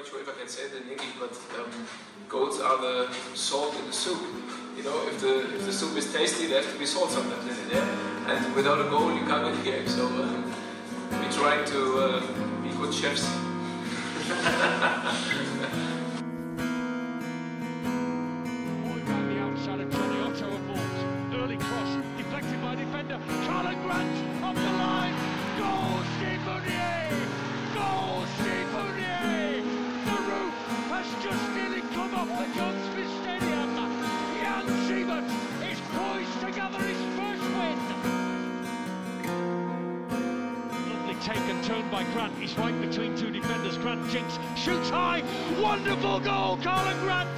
not sure if I can say it in English, but goals are the salt in the soup. You know, if the soup is tasty, there has to be salt sometimes in it, yeah? And without a goal, you can't win the game. So we try to be good chefs. Early cross, deflected by defender. Colin Grant up the line. Goal, Steve Mounier! Goal, Steve Mounier! The roof has just nearly come off the John Smith Stadium. Jan Siebert is poised to gather his first win. Lovely take and turn by Grant. He's right between two defenders. Grant jinks, shoots high. Wonderful goal, Colin Grant.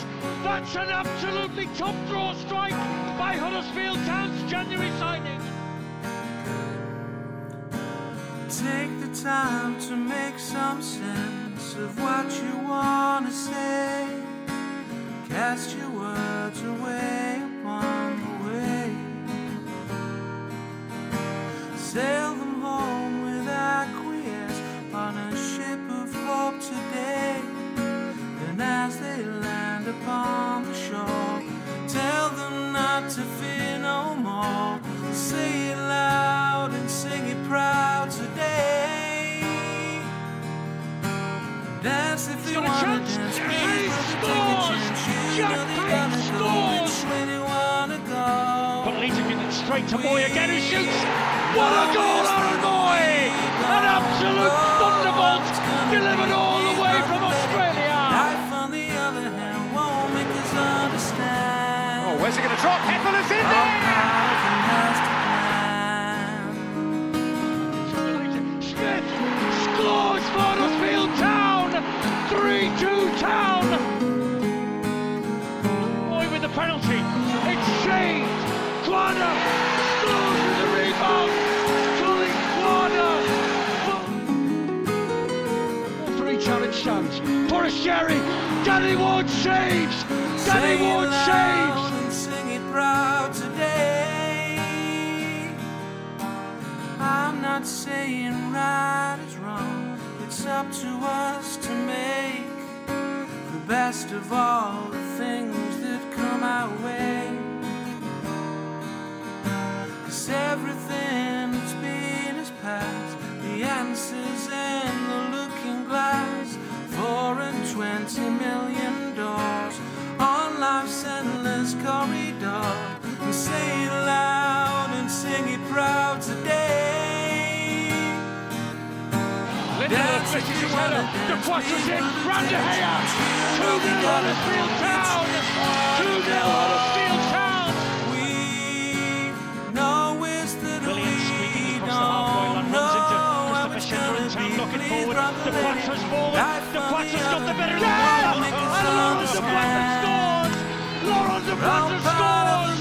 That's an absolutely top draw strike by Huddersfield Town's January signing. Take the time to make some sense of what you want to say. Cast your words away upon the wave. Sail them home with acquiesce on a ship of hope today. And as they land upon the shore, tell them not to fear no more. Say it loud and sing it proud today. Dance if you wanna dance, please. Take a chance, you know they gonna go which way they wanna go. But Leeds give it straight to Moy again, who shoots. What a goal, Aaron Moy! An absolute thunderbolt delivered all the way from Australia. Life on the other hand won't make us understand. Oh, where's he going to drop? Heffer's in there! Smith scores for Huddersfield Town! 3-2 Town! Moy with the penalty. It's saved. Quana scores with the rebound. Colin Quana. 4-3 challenge stands. Boris Sherry. Danny Ward saves. Danny Ward saves. Sing it proud today. I'm not saying right is wrong. It's up to us to make the best of all the things that come our way. 'Cause everything that's been is past. The answers in the looking glass. 4 and 20 million doors on life's endless corridor. And say it loud and sing it proud today. Lindelof misses his header. The Quatters in. Round De Gea. 2-0 Huddersfield Town. 2-0 Huddersfield Town. We know is that Williams squeaking we across the halfway line. Runs into don't know how Christopher it's Schindler in town, gonna knocking be. forward. Please The Quatters forward. Life The on Quatters got the better of other the hand ball. won't make us And Laurent De Quatters scores. Laurent De Quatters scores.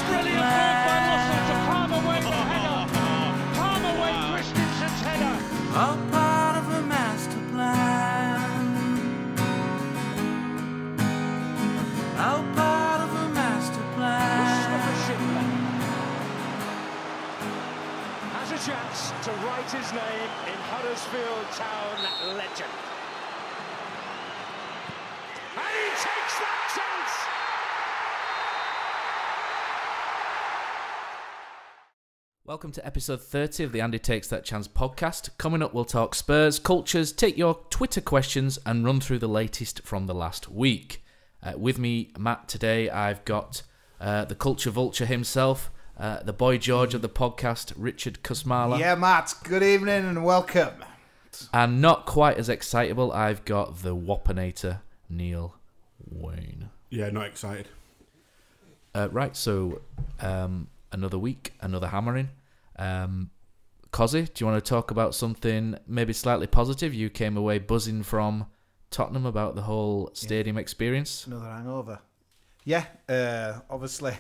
Brilliant work by Russell to Palmer Way the header. Palmer Way Christensen's header. All part of a master plan. All part of a master plan. Christopher Schindler has a chance to write his name in Huddersfield Town legend. And he takes that chance! Welcome to episode 30 of the Andy Takes That Chance podcast. Coming up, we'll talk Spurs, cultures, take your Twitter questions, and run through the latest from the last week. With me, Matt, today I've got the culture vulture himself, the boy George of the podcast, Richard Kusmala. Yeah, Matt, good evening and welcome. And not quite as excitable, I've got the Whoppinator, Neil Wayne. Yeah, not excited. Right, so another week, another hammering. Cozzy, do you want to talk about something maybe slightly positive? You came away buzzing from Tottenham about the whole stadium experience. Another hangover. Yeah, obviously,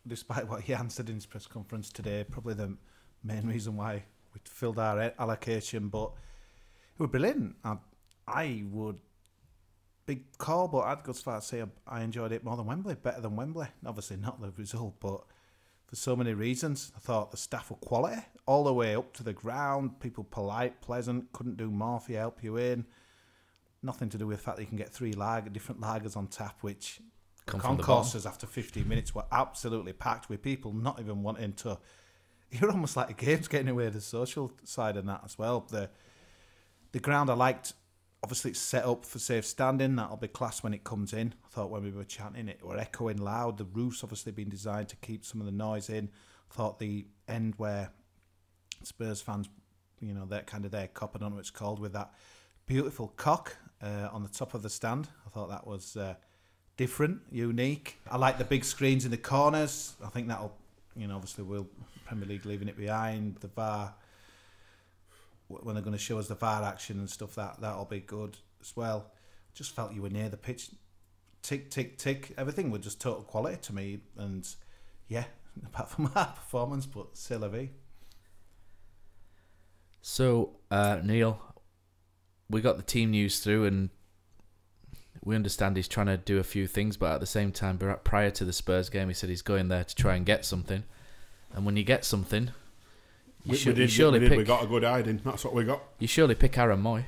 despite what he answered in his press conference today, probably the main reason why we filled our allocation, but it was brilliant. I would, big call, but I'd go as far as say I enjoyed it more than Wembley, better than Wembley. Obviously not the result, but for so many reasons. I thought the staff were quality all the way up to the ground. People polite, pleasant, couldn't do more for you, help you in. Nothing to do with the fact that you can get different lagers on tap, which concourses after 15 minutes were absolutely packed with people not even wanting to. You're almost like the game's getting away the social side of that as well. The ground I liked. Obviously, it's set up for safe standing. That'll be class when it comes in. I thought when we were chanting it, we're echoing loud. The roof's obviously been designed to keep some of the noise in. I thought the end where Spurs fans, that kind of their cop, I don't know what it's called, with that beautiful cock on the top of the stand. I thought that was different, unique. I like the big screens in the corners. I think that'll, obviously we'll Premier League leaving it behind. The VAR, when they're going to show us the VAR action and stuff, that'll be good as well. Just felt you were near the pitch. Tick, tick, tick. Everything was just total quality to me. And yeah, apart from our performance, but c'est la vie. So, Neil, we got the team news through and we understand he's trying to do a few things, but at the same time, prior to the Spurs game, he said he's going there to try and get something. And when you get something... We got a good hiding. That's what we got. You surely pick Aaron Moy.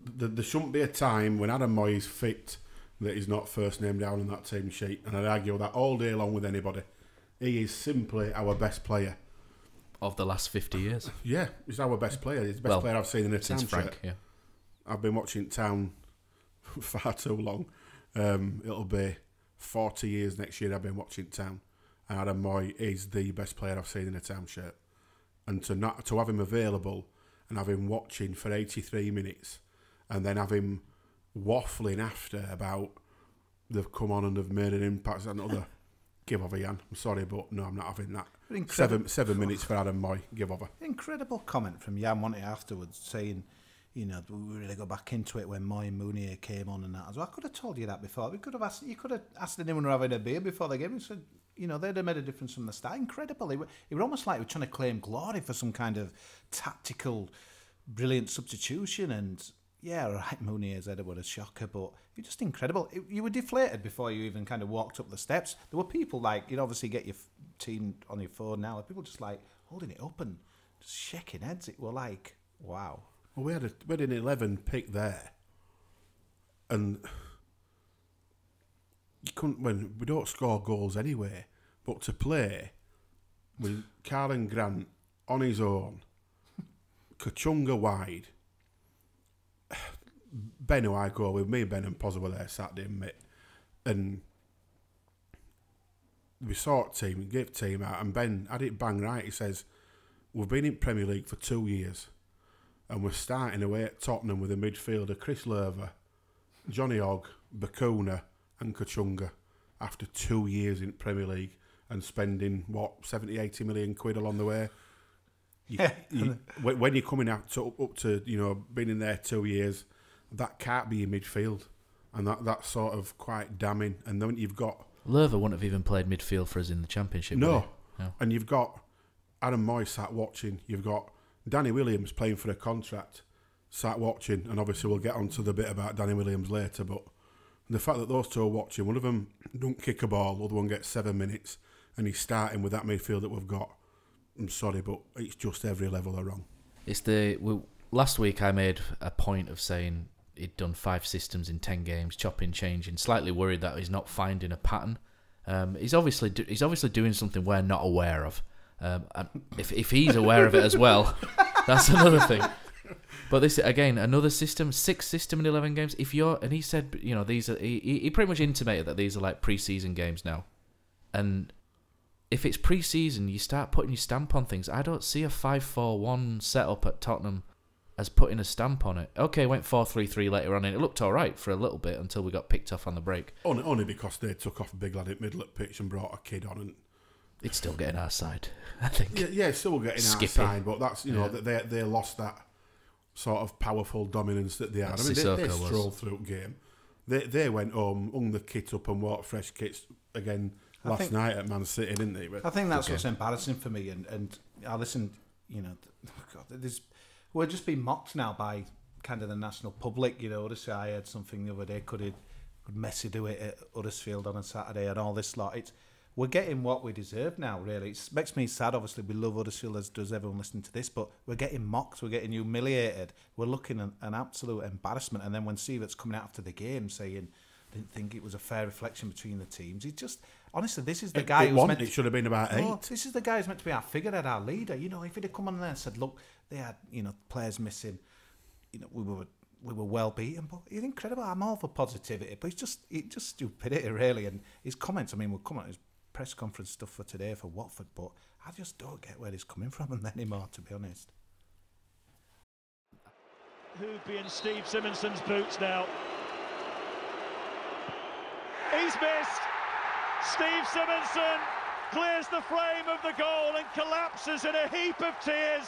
There shouldn't be a time when Aaron Moy is fit that he's not first name down on that team sheet, and I'd argue that all day long with anybody. He is simply our best player of the last 50 years. Yeah, he's our best player. He's the best player I've seen in a Town since Frank. Shirt. Yeah, I've been watching Town far too long. It'll be 40 years next year. I've been watching Town. And Aaron Moy is the best player I've seen in a Town shirt. And to have him available and have him watching for 83 minutes and then have him waffling after about they've come on and they've made an impact, another give over, Jan. I'm sorry, but no, I'm not having that. 7 minutes for Aaron Moy, give over. Incredible comment from Jan, wasn't it, afterwards, saying, we really got back into it when Moy and Mounier came on and that as well. I could have told you that before. You could have asked anyone who were having a beer before the game and said, they'd have made a difference from the start. Incredible. It were almost like we were trying to claim glory for some kind of tactical, brilliant substitution. And yeah, all right, Mounier's header was a shocker, but you're just incredible. You were deflated before you even kind of walked up the steps. There were people like, obviously get your team on your phone now. People just like holding it up and just shaking heads. It were like, wow. Well, we had an 11 pick there, and you couldn't. When we don't score goals anyway, but to play with Karlan Grant on his own, Kachunga wide, Ben, who I go with, me, Ben and Pozza were there Saturday, mate, and we sort team, gave team out, and Ben had it bang right. He says, "We've been in Premier League for 2 years." And we're starting away at Tottenham with a midfielder, Chris Lerver, Johnny Hogg, Bacuna and Kachunga after 2 years in Premier League and spending, 70, 80 million quid along the way. When you're coming up to being in there 2 years, that can't be your midfield. And that's sort of quite damning. And then you've got... Lerver wouldn't have even played midfield for us in the Championship. No. And you've got Aaron Moy sat watching. You've got Danny Williams playing for a contract, sat watching, and obviously we'll get on to the bit about Danny Williams later, but the fact that those two are watching, one of them don't kick a ball, the other one gets 7 minutes, and he's starting with that midfield that we've got. I'm sorry, but it's just every level are wrong. Last week I made a point of saying he'd done 5 systems in 10 games, chopping, changing, slightly worried that he's not finding a pattern. He's obviously doing something we're not aware of. If he's aware of it as well, that's another thing. But this again, another system, 6 system in 11 games. He said, these are. He pretty much intimated that these are like pre-season games now, and if it's pre-season, you start putting your stamp on things. I don't see a 5-4-1 setup at Tottenham as putting a stamp on it. Okay, went 4-3-3 later on, and it looked all right for a little bit until we got picked off on the break. Only because they took off a big lad at middle of pitch and brought a kid on and. It's still getting our side, I think. Yeah, still getting our side, but that's that they lost that sort of powerful dominance that they had. They strolled through the game. They went home, hung the kit up, and walked fresh kits again last night at Man City, didn't they? I think that's what's embarrassing for me. And I listened, we're just being mocked now by kind of the national public. I heard something the other day. Could Messi do it at Huddersfield on a Saturday and all this lot? we're getting what we deserve now, really. It makes me sad, obviously. We love Huddersfield, as does everyone listening to this, but we're getting mocked, we're getting humiliated. We're looking at an absolute embarrassment. And then when Sievert's coming out after the game saying, I didn't think it was a fair reflection between the teams, it just, honestly, this is the guy who's meant to... It should have been about 8. This is the guy who's meant to be our figurehead, our leader. You know, if he'd have come on there and said, look, they had, players missing, we were well beaten, but he's incredible. I'm all for positivity, but it's just stupidity, really. And his comments, we'll come on his press conference stuff for today for Watford, but I just don't get where he's coming from anymore, to be honest. Who'd be in Steve Simonson's boots now? He's missed. Steve Simonson clears the frame of the goal and collapses in a heap of tears.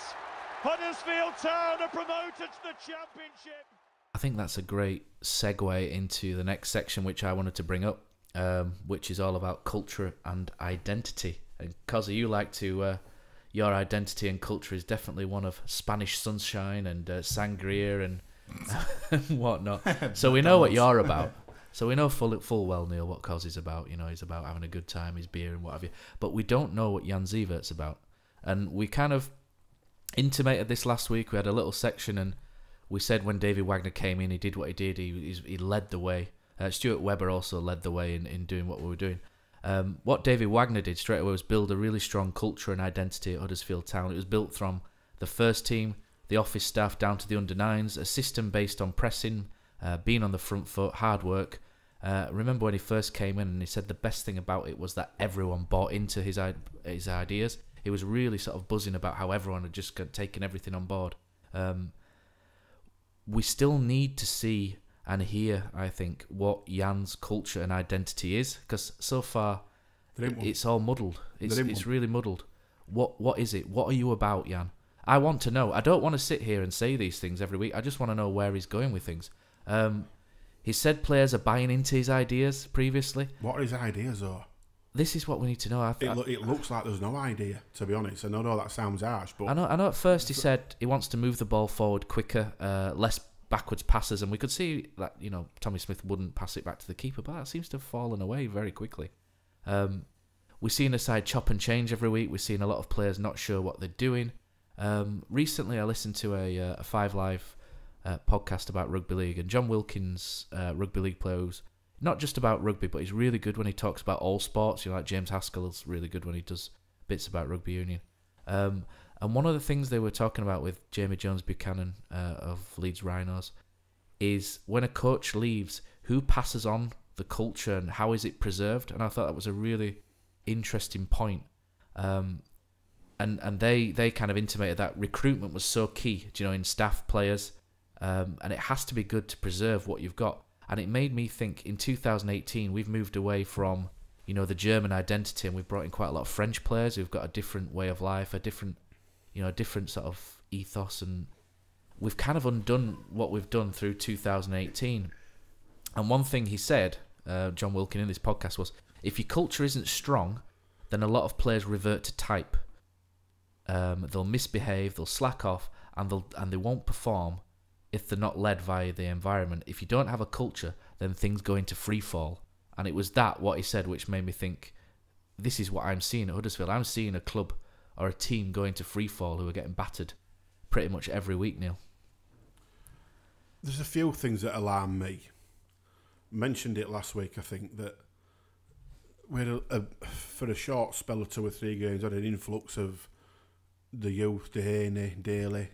Huddersfield Town are promoted to the Championship. I think that's a great segue into the next section, which I wanted to bring up, which is all about culture and identity. And Cozzy, you like to, your identity and culture is definitely one of Spanish sunshine and sangria and whatnot. So we know what you're about. So we know full well, Neil, what Cozzy's about. He's about having a good time, his beer and what have you. But we don't know what Jan Sievert's about. And we kind of intimated this last week. We had a little section and we said when David Wagner came in, he did what he did. He led the way. Stuart Webber also led the way in doing what we were doing. What David Wagner did straight away was build a really strong culture and identity at Huddersfield Town. It was built from the first team, the office staff, down to the under-9s, a system based on pressing, being on the front foot, hard work. Remember when he first came in and he said the best thing about it was that everyone bought into his ideas. He was really sort of buzzing about how everyone had just taken everything on board. We still need to see and hear, I think, what Jan's culture and identity is, because so far it's all muddled. It's really muddled. What is it? What are you about, Jan? I want to know. I don't want to sit here and say these things every week. I just want to know where he's going with things. He said players are buying into his ideas previously. What are his ideas, though? This is what we need to know. It looks like there's no idea, to be honest. I know that sounds harsh, but... I know at first he said he wants to move the ball forward quicker, less backwards passes, and we could see that, Tommy Smith wouldn't pass it back to the keeper, but that seems to have fallen away very quickly. We're seeing a side chop and change every week. We're seeing a lot of players not sure what they're doing. Recently I listened to a 5 Live podcast about rugby league, and John Wilkins, rugby league player, who's not just about rugby, but he's really good when he talks about all sports. Like James Haskell's really good when he does bits about rugby union. And one of the things they were talking about with Jamie Jones Buchanan of Leeds Rhinos is when a coach leaves, who passes on the culture and how is it preserved? And I thought that was a really interesting point. And they kind of intimated that recruitment was so key, in staff players. And it has to be good to preserve what you've got. And it made me think, in 2018, we've moved away from, the German identity, and we've brought in quite a lot of French players who've got a different way of life, a different sort of ethos, and we've kind of undone what we've done through 2018. And one thing he said, John Wilkin, in this podcast was, if your culture isn't strong, then a lot of players revert to type. They'll misbehave, they'll slack off, and they won't perform if they're not led via the environment. If you don't have a culture, then things go into free fall. And it was what he said, which made me think, this is what I'm seeing at Huddersfield. I'm seeing a club or a team going to free fall who are getting battered pretty much every week, Neil. There's a few things that alarm me. Mentioned it last week, I think, that we had for a short spell of 2 or 3 games, had an influx of the youth, Dehaney, Daly,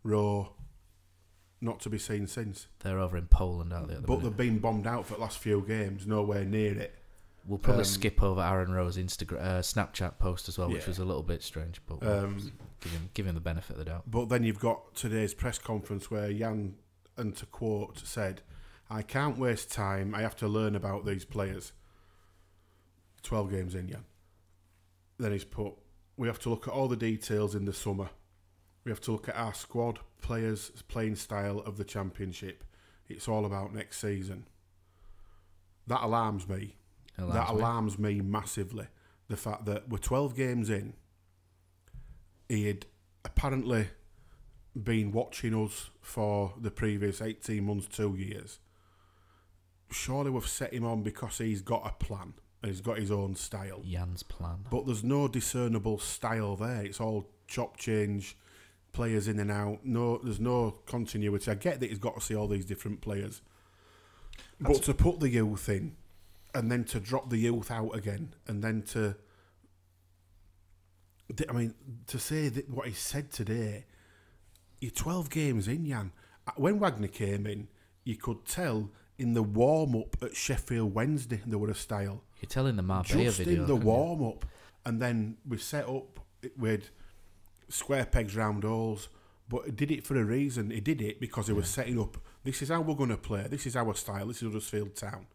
Rowe, not to be seen since. They're over in Poland, aren't they? But they've been bombed out for the last few games, nowhere near it. We'll probably skip over Aaron Rowe's Snapchat post as well, which was a little bit strange, but we'll give him the benefit of the doubt. But then you've got today's press conference where Jan, and to quote, said, I can't waste time, I have to learn about these players. 12 games in, Jan. Then he's put, we have to look at all the details in the summer. We have to look at our squad, players, playing style of the Championship. It's all about next season. That alarms me. That alarms me massively. The fact that we're 12 games in, he had apparently been watching us for the previous 18 months, 2 years. Surely we've set him on because he's got a plan. and he's got his own style. Jan's plan. But there's no discernible style there. It's all chop change, players in and out. There's no continuity. I get that he's got to see all these different players. But to put the youth in, and then to drop the youth out again, and then to say that what he said today, you're 12 games in, Jan. When Wagner came in, you could tell in the warm-up at Sheffield Wednesday there were a style. You could tell in the Marbella just video. In the warm-up. And then we set up with square pegs round holes, but he did it for a reason. He did it because he was setting up, this is how we're going to play, this is our style, this is Huddersfield Town,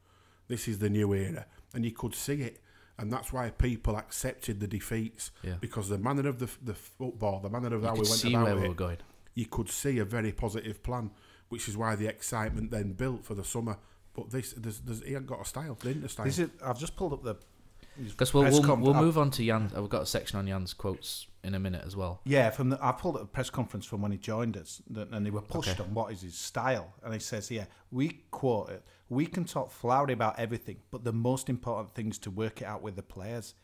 this is the new era. And you could see it. And that's why people accepted the defeats, because the manner of the football, the manner of how we went about where it, we were going. You could see a very positive plan, which is why the excitement then built for the summer. But he ain't got a style. There ain't a style. I've just pulled up the... Because we'll move on to Jan. We've got a section on Jan's quotes in a minute as well. Yeah, I pulled up a press conference from when he joined us, and they were pushed on what is his style. And he says, we quote it, we can talk flowery about everything, but the most important thing is to work it out with the players.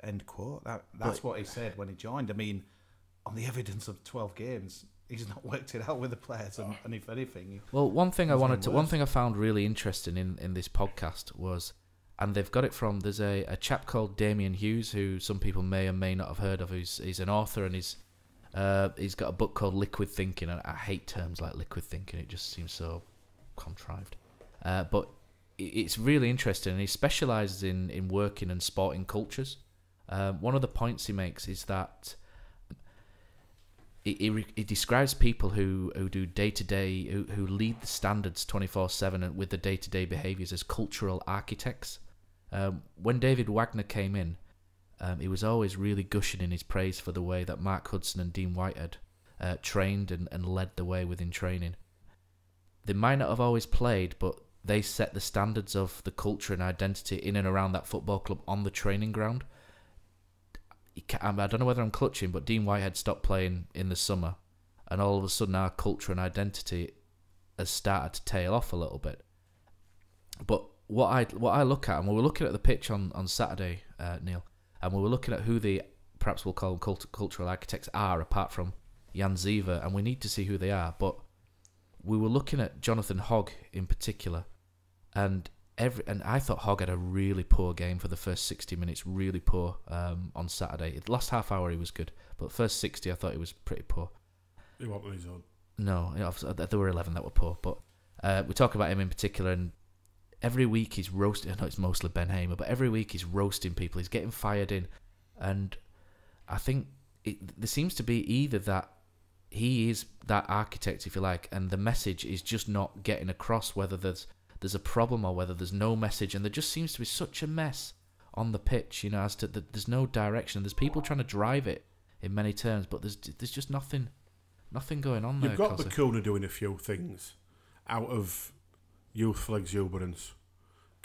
End quote. That's what he said when he joined. I mean, on the evidence of 12 games, he's not worked it out with the players, and if anything... one thing I found really interesting in this podcast was, and they've got it from, there's a chap called Damien Hughes, who some people may or may not have heard of. He's an author, and he's got a book called Liquid Thinking, and I hate terms like liquid thinking. It just seems so contrived. But it's really interesting, and he specialises in working and sporting cultures. One of the points he makes is that he describes people who do day-to-day, who lead the standards 24/7 and with the day-to-day behaviours as cultural architects. When David Wagner came in, he was always really gushing in his praise for the way that Mark Hudson and Dean Whitehead trained and led the way within training. They might not have always played, but they set the standards of the culture and identity in and around that football club on the training ground. I don't know whether I'm clutching, but Dean Whitehead stopped playing in the summer, and all of a sudden our culture and identity has started to tail off a little bit. But what I look at, and we were looking at the pitch on Saturday, Neil, and we were looking at who the, perhaps we'll call them cultural architects are, apart from Jan Zever, and we need to see who they are. But we were looking at Jonathan Hogg in particular, and I thought Hogg had a really poor game for the first 60 minutes, really poor on Saturday. The last half hour he was good, but first 60 I thought he was pretty poor. He wasn't on his own. No, there were 11 that were poor, but we talk about him in particular, and every week he's roasting. I know it's mostly Ben Hamer, but every week he's roasting people. He's getting fired in, and I think there seems to be either that he is that architect, if you like, and the message is just not getting across, whether there's a problem or whether there's no message, and there just seems to be such a mess on the pitch, as to there's no direction. There's people trying to drive it in many terms, but there's just nothing going on there. You've got Bacuna doing a few things out of youthful exuberance.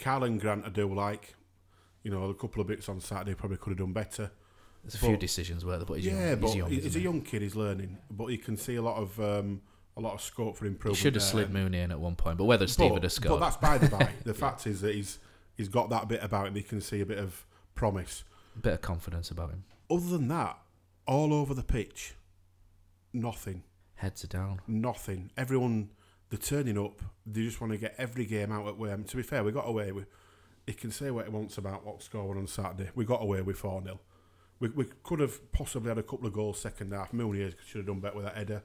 Carlin Grant, I do like. A couple of bits on Saturday probably could have done better. There's a few decisions where, but he's young. He's a young kid. He's learning, but you can see a lot of scope for improvement. He should have slid Mooney in at one point, but whether Steve would have scored. But that's by the by. The fact is that he's got that bit about him. You can see a bit of promise, a bit of confidence about him. Other than that, all over the pitch, nothing. Heads are down. Nothing. Everyone, they're turning up. They just want to get every game out at way. To be fair, we got away with. He can say what he wants about what's going on Saturday. We got away with 4-0. We could have possibly had a couple of goals second half. Mooney should have done better with that header.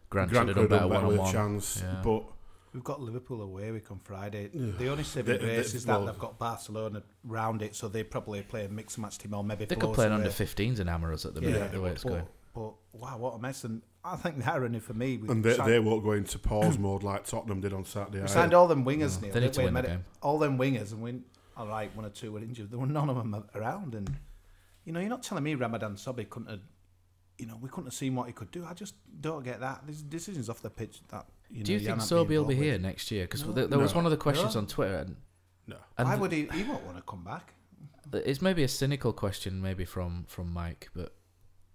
Grant should have done better with a chance. Yeah. But we've got Liverpool away week on Friday. The only saving grace is that they've got Barcelona round it, so they probably play a mixed match team or maybe. They could play an under-15s and hammer us at the minute, the way it's going. But wow, what a mess! And I think the irony for me, they won't go into pause mode like Tottenham did on Saturday. We signed all them wingers, Neil. They need to win the game. All them wingers, and when all right, 1 or 2 were injured. There were none of them around, and you're not telling me Ramadan Sobhi couldn't have. We couldn't have seen what he could do. I just don't get that. There's decisions off the pitch that. Do you think Sobhi will be here next year? Because there was one of the questions on Twitter. No. Why would he? He won't want to come back. It's maybe a cynical question, maybe from Mike, but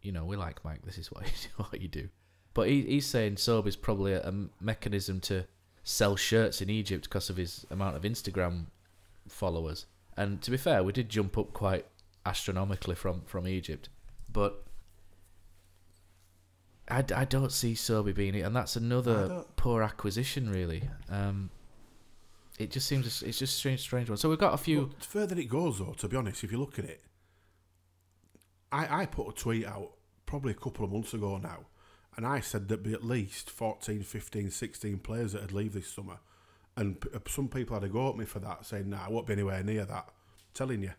we like Mike. This is what you do. But he's saying Sobhi's probably a mechanism to sell shirts in Egypt because of his amount of Instagram followers. And to be fair, we did jump up quite astronomically from Egypt, but I don't see Sobe being it, and that's another poor acquisition, really. It just seems it's just strange one. So we've got a few. Well, the further it goes, though, to be honest, if you look at it, I put a tweet out probably a couple of months ago now, and I said there'd be at least 14, 15, 16 players that'd leave this summer. And some people had a go at me for that, saying, nah, I won't be anywhere near that. I'm telling you,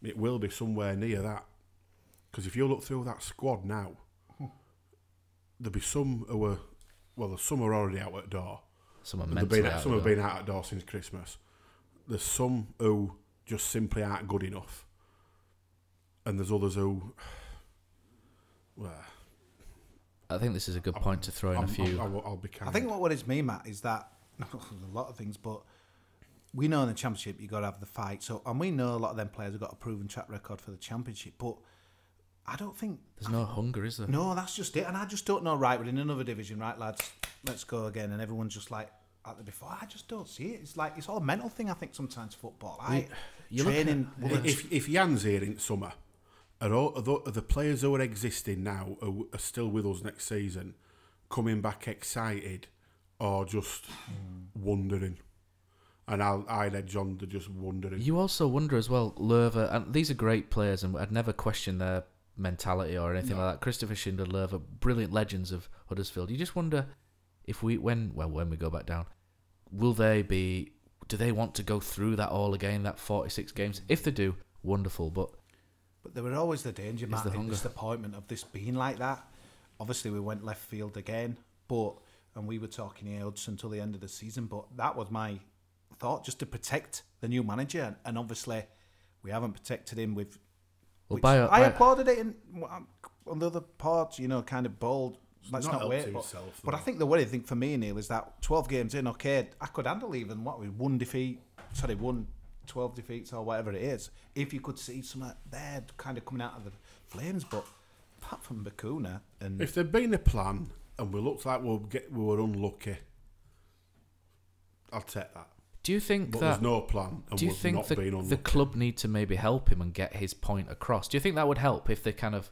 it will be somewhere near that. Because if you look through that squad now, there'll be some who are, well, some are already out at door. Some have been out at door since Christmas. There's some who just simply aren't good enough. And there's others who, well, I think this is a good point to throw in a few. I'll be kind. I think what worries me, Matt, is that a lot of things, but we know in the Championship you've got to have the fight. So, and we know a lot of them players have got a proven track record for the Championship, but I don't think there's no hunger, is there? No, that's just it. And I just don't know. Right, we're in another division, right, lads? Let's go again. And everyone's just like at the before. I just don't see it. It's like it's all a mental thing. I think sometimes football. Training. If Jan's here in summer, are the players who are existing now who are still with us next season coming back excited or just wondering? And I'd edge on to just wondering. You also wonder as well, Lerver, and these are great players, and I'd never question their mentality or anything like that. Christopher Schindler, Lerver, brilliant legends of Huddersfield. You just wonder if when we go back down, do they want to go through that all again, that 46 games? If they do, wonderful, but there were always the danger, Matt, the disappointment of this being like that. Obviously, we went left field again, and we were talking here Hudson until the end of the season, but that was my thought, just to protect the new manager, and obviously we haven't protected him with. I applauded it on the other part, kind of bold. Let's not wait. But I think the worrying thing for me, Neil, is that 12 games in, okay, I could handle even 12 defeats or whatever it is, if you could see some of there kind of coming out of the flames. But apart from Bakuna, and if there'd been a plan and we looked like we were unlucky, I'll take that. Do you think but there's no plan? And do you think the club need to maybe help him and get his point across? Do you think that would help if they kind of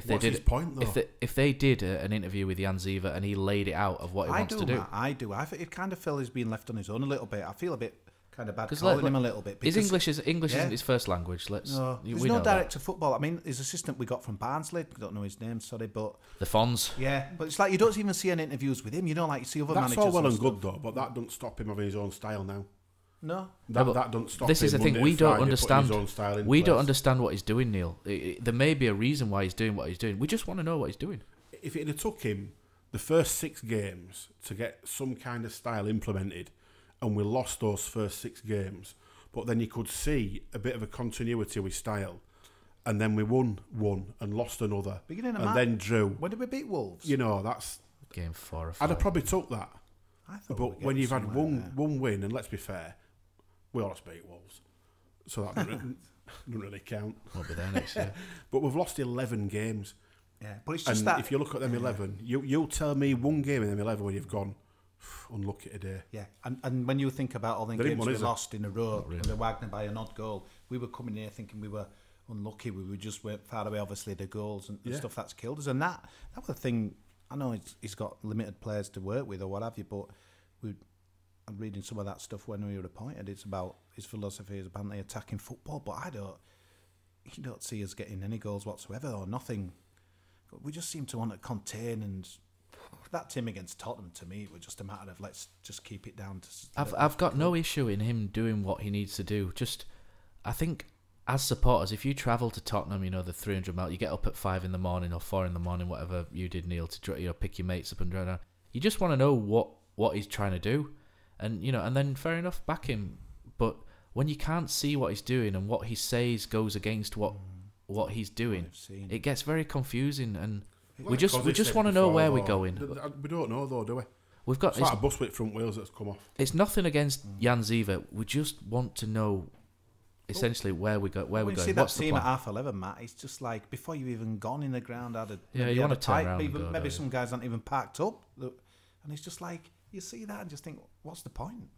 What's his point, though? If they did an interview with Jan Ziva and he laid it out of what he wants to do? I do. It kind of feels he's been left on his own a little bit. I feel a bit kind of bad calling him a little bit. His English isn't his first language. There's no director of football. I mean, his assistant we got from Barnsley. I don't know his name, sorry, but the Fonz. Yeah, but it's like you don't even see any interviews with him. You don't like you see other managers. That's all well and good though, but that doesn't stop him having his own style now. No, that doesn't stop. This is the thing we don't understand. We don't understand what he's doing, Neil. There may be a reason why he's doing what he's doing. We just want to know what he's doing. If it had took him the first 6 games to get some kind of style implemented, and we lost those first 6 games, but then you could see a bit of a continuity with style, and then we won one and lost another, then drew. When did we beat Wolves? That's game 4 or 5. I'd have probably took that. But when you've had one win, and let's be fair, we always beat Wolves, so that doesn't really count. Won't be there next year. But we've lost 11 games. Yeah, but it's just that if you look at them 11, you'll tell me one game in them 11 where you've gone unlucky today. Yeah, and when you think about all the games we lost in a row, the Wagner by an odd goal, we were coming here thinking we were unlucky. We just weren't far away. Obviously, the goals and stuff that's killed us, and that was the thing. I know he's got limited players to work with or what have you, but I'm reading some of that stuff when we were appointed. It's about his philosophy is apparently attacking football, but you don't see us getting any goals whatsoever or nothing. We just seem to want to contain, and that team against Tottenham, to me, it was just a matter of let's just keep it down to. I've got no issue in him doing what he needs to do. I think as supporters, if you travel to Tottenham, the 300 miles, you get up at 5 in the morning or 4 in the morning, whatever you did, Neil, to pick your mates up and drive down. You just want to know what he's trying to do, and and then fair enough, back him. But when you can't see what he's doing and what he says goes against what he's doing, it gets very confusing, and we just want to know where we're going. We don't know though, do we? We've got it's like a bus with front wheels that's come off. It's nothing against Jan Ziva. We just want to know essentially where we go. Where we go. See that team at 11:30, Matt. It's just like before you've even gone in the ground. You want to turn around. Maybe some guys aren't even packed up, and it's just like you see that and just think, what's the point?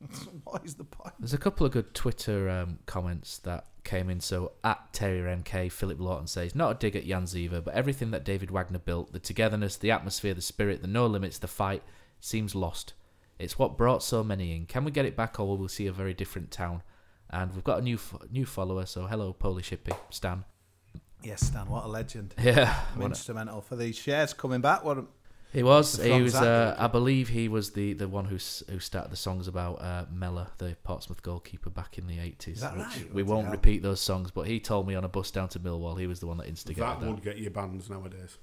What is the point? There's a couple of good Twitter comments that came in. So at Terrier MK, Philip Lawton says, not a dig at Jan Ziva, but everything that David Wagner built, the togetherness, the atmosphere, the spirit, the no limits, the fight, seems lost. It's what brought so many in. Can we get it back, or will we see a very different town? And we've got a new follower, so hello Polish hippie, Stan. Yes, Stan, what a legend. Yeah. Instrumental for these shares coming back. He was. I believe he was the one who started the songs about Mellor, the Portsmouth goalkeeper, back in the 80s. Is that right? We won't repeat those songs, but he told me on a bus down to Millwall he was the one that instigated that. That would get you bans nowadays.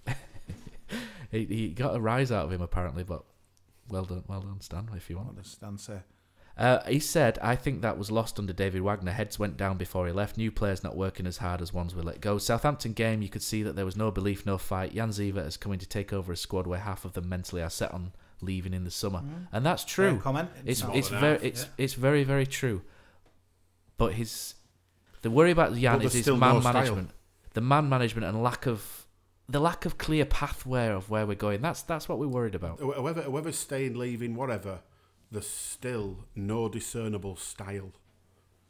he got a rise out of him apparently, but well done, Stan, if you want. What does Stan say? He said, I think that was lost under David Wagner. Heads went down before he left. New players not working as hard as ones we let go. Southampton game, you could see that there was no belief, no fight. Jan Ziva is coming to take over a squad where half of them mentally are set on leaving in the summer. And that's true. It's very, very true. But the worry about Jan is his man management. The man management and the lack of clear pathway of where we're going. That's what we're worried about. Whoever's staying, leaving, whatever, there's still no discernible style.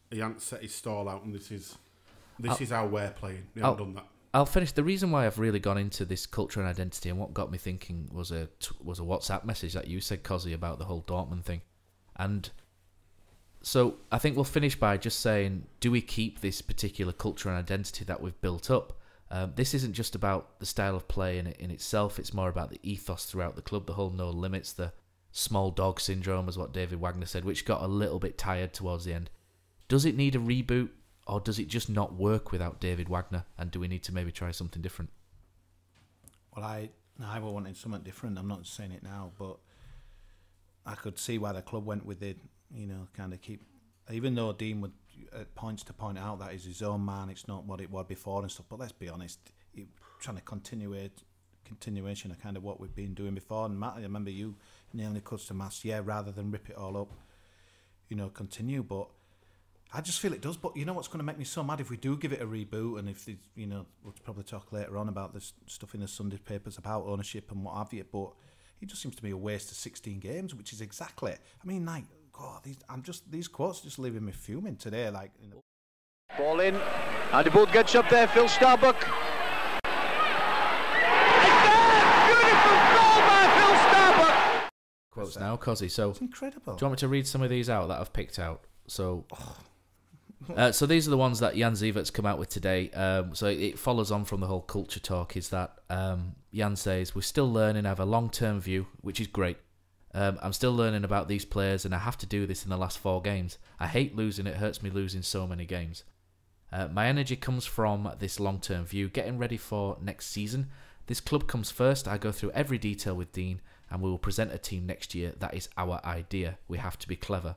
He hasn't set his stall out, and this is how we're playing. He hasn't done that. I'll finish. The reason why I've really gone into this culture and identity, and what got me thinking, was a WhatsApp message that you said, Cozzy, about the whole Dortmund thing. And so I think we'll finish by just saying, do we keep this particular culture and identity that we've built up? This isn't just about the style of play in itself. It's more about the ethos throughout the club, the whole no limits, the small dog syndrome, is what David Wagner said, which got a little bit tired towards the end. Does it need a reboot, or does it just not work without David Wagner? And do we need to maybe try something different? Well, I were wanting something different. I'm not saying it now, but I could see why the club went with it. Kind of keep, even though Dean would at points to point out that he's his own man, it's not what it was before and stuff. But let's be honest, trying to continuation of kind of what we've been doing before. And Matt, I remember you nailing cuts to mass, rather than rip it all up, continue. But I just feel it does. But you know what's going to make me so mad if we do give it a reboot, and if we'll probably talk later on about this stuff in the Sunday papers about ownership and what have you. But it just seems to be a waste of 16 games, which is exactly. I mean, like, God, these quotes just leaving me fuming today. Like, ball in, and the ball gets up there. Phil Starbuck. Quotes now, Cozzy. So it's incredible. Do you want me to read some of these out that I've picked out? So, so these are the ones that Jan Zivert's come out with today. So it follows on from the whole culture talk. Is that Jan says, we're still learning, I have a long-term view, which is great. I'm still learning about these players, and I have to do this in the last 4 games. I hate losing. It hurts me losing so many games. My energy comes from this long-term view, getting ready for next season. This club comes first. I go through every detail with Dean, and we will present a team next year. That is our idea. We have to be clever.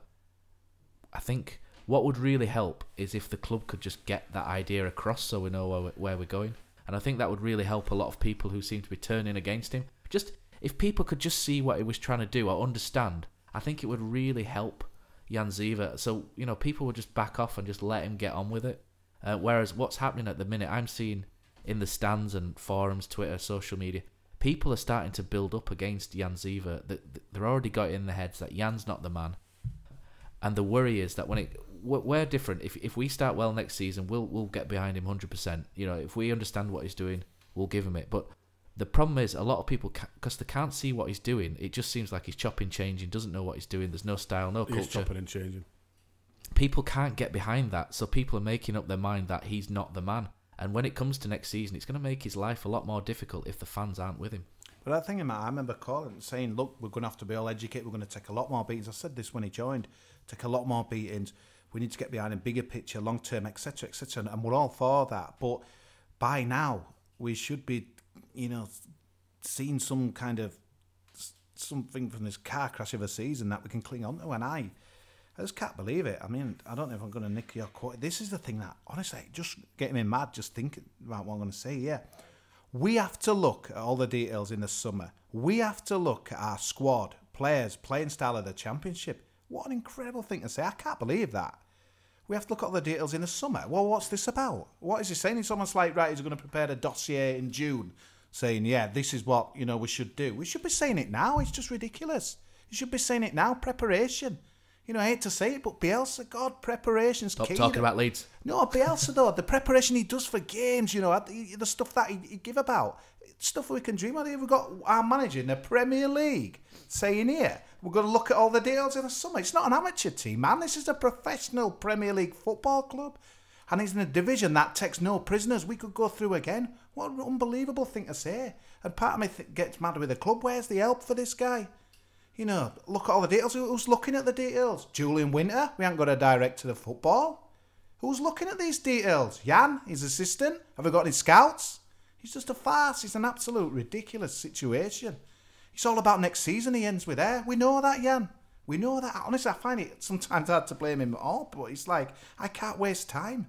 I think what would really help is if the club could just get that idea across so we know where we're going. And I think that would really help a lot of people who seem to be turning against him. Just if people could just see what he was trying to do or understand, I think it would really help Jan Ziver. So, people would just back off and just let him get on with it. Whereas what's happening at the minute, I'm seeing in the stands and forums, Twitter, social media, people are starting to build up against Jan Ziver. They're already got it in their heads that Jan's not the man. And the worry is that we're different. If we start well next season, we'll get behind him 100%. If we understand what he's doing, we'll give him it. But the problem is a lot of people, because they can't see what he's doing, it just seems like he's chopping, changing, doesn't know what he's doing. There's no style, no culture. He's chopping and changing. People can't get behind that, so people are making up their mind that he's not the man. And when it comes to next season, it's going to make his life a lot more difficult if the fans aren't with him. But I think, I remember saying, look, we're going to have to be all educated. We're going to take a lot more beatings. I said this when he joined. Take a lot more beatings. We need to get behind him, bigger picture, long term, etc., etc. And we're all for that. But by now, we should be, seeing some kind of something from this car crash of a season that we can cling on to. And I just can't believe it. I mean, I don't know if I'm going to nick your quote. This is the thing that, honestly, just getting me mad just thinking about what I'm going to say. Yeah. We have to look at all the details in the summer. We have to look at our squad, players, playing style of the Championship. What an incredible thing to say. I can't believe that. We have to look at all the details in the summer. Well, what's this about? What is he saying? It's almost like, right, he's going to prepare a dossier in June saying, yeah, this is what, we should do. We should be saying it now. It's just ridiculous. You should be saying it now. Preparation. You know, I hate to say it, but Bielsa, God, preparation's key. Stop talking about Leeds. No, Bielsa though, the preparation he does for games, you know, the stuff that he give about, stuff we can dream of. We've got our manager in the Premier League saying here, we're going to look at all the details in the summer. It's not an amateur team, man. This is a professional Premier League football club. And he's in a division that takes no prisoners. We could go through again. What an unbelievable thing to say. And part of me gets mad with the club. Where's the help for this guy? You know, look at all the details. Who's looking at the details? Julian Winter. We haven't got a director of football. Who's looking at these details? Jan, his assistant. Have we got any scouts? He's just a farce. It's an absolute ridiculous situation. It's all about next season. He ends with there. We know that, Jan. We know that. Honestly, I find it sometimes hard to blame him at all. But it's like, I can't waste time.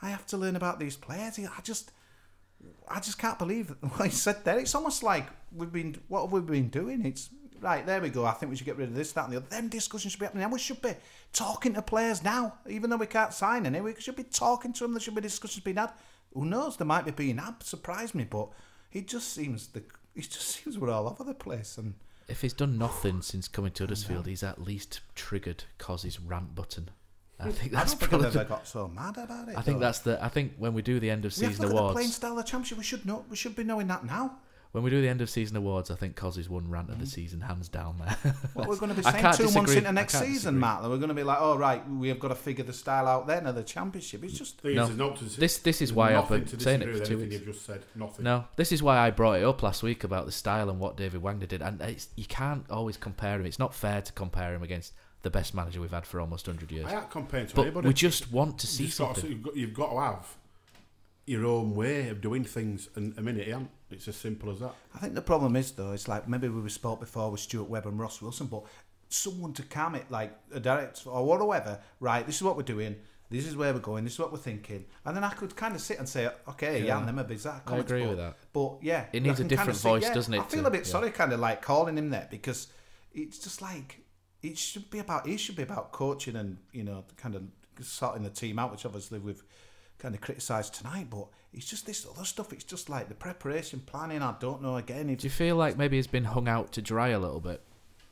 I have to learn about these players. I just can't believe what he said there. It's almost like what have we been doing? It's right, there we go. I think we should get rid of this, that and the other. Them discussions should be happening now. We should be talking to players now. Even though we can't sign any, we should be talking to them. There should be discussions being had. Who knows? There might be being had. Surprise me, but it just seems we're all over the place. And if he's done nothing since coming to Huddersfield, he's at least triggered Cozzy's rant button. I think that's probably I've ever got so mad about it. I think when we do the end of season awards, the playing style of the championship, we should be knowing that now. When we do the end of season awards, I think Cozzy's one rant of the season, hands down there. What we're going to be saying 2 months into next season, Matt, that we're going to be like, oh right, we have got to figure the style out then of the championship. It's just this is why I've been saying it for 2 weeks. You've just said nothing. No, this is why I brought it up last week about the style and what David Wagner did, and you can't always compare him. It's not fair to compare him against the best manager we've had for almost 100 years. I can't compare to but anybody. We just want to see something. You've got to have your own way of doing things, and a minute, it's as simple as that. I think the problem is, though, it's like maybe we spoke before with Stuart Webb and Ross Wilson, but someone to calm it, like a director or whatever, right, this is what we're doing, this is where we're going, this is what we're thinking. And then I could kind of sit and say, okay, them a bizarre comments. I agree with that. But yeah. It needs a different voice, doesn't it? I feel a bit sorry kind of like calling him there, because it's just like, he should be about coaching and, you know, kind of sorting the team out, which obviously we've kind of criticised tonight, but it's just this other stuff. It's just like the preparation, planning. I don't know. Again, do you feel like maybe he's been hung out to dry a little bit?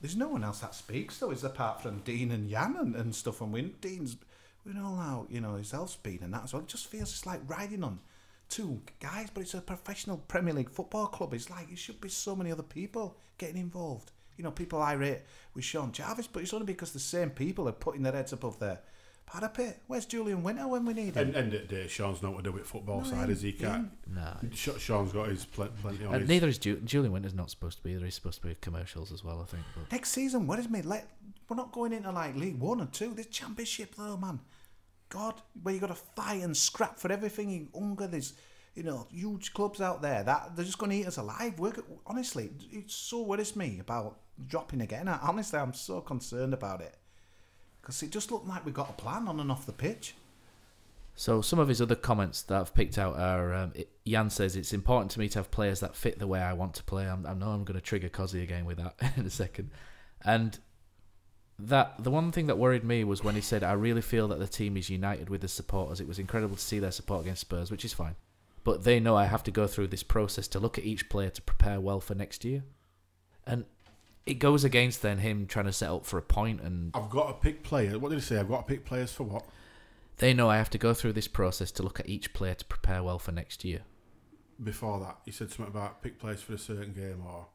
There's no one else that speaks, though, is apart from Dean and Jan and stuff. And Dean's been all out, you know, his health's been and that as well. It just feels it's like riding on two guys, but it's a professional Premier League football club. It's like it should be so many other people getting involved. You know, people I rate with Sean Jarvis, but it's only because the same people are putting their heads above their parapet. Where's Julian Winter when we need him? End of the day, Sean's not to do with football side, is he? Can't. No. Sean's got his plenty on his... Neither is Julian Winter's not supposed to be either. He's supposed to be commercials as well, I think. But next season, what is me? We're not going into like League 1 and 2. This championship, though, man. God, where you got to fight and scrap for everything. Hunger, there's, you know, huge clubs out there that they're just going to eat us alive. Honestly, it so worries me about dropping again. Honestly, I'm so concerned about it. Because it just looked like we got a plan on and off the pitch. So some of his other comments that I've picked out are, Jan says, it's important to me to have players that fit the way I want to play. I know I'm going to trigger Cozzy again with that in a second. And that the one thing that worried me was when he said, I really feel that the team is united with the supporters. It was incredible to see their support against Spurs, which is fine. But they know I have to go through this process to look at each player to prepare well for next year. And it goes against then him trying to set up for a point and... I've got to pick players. What did he say? I've got to pick players for what? They know I have to go through this process to look at each player to prepare well for next year. Before that, he said something about pick players for a certain game or...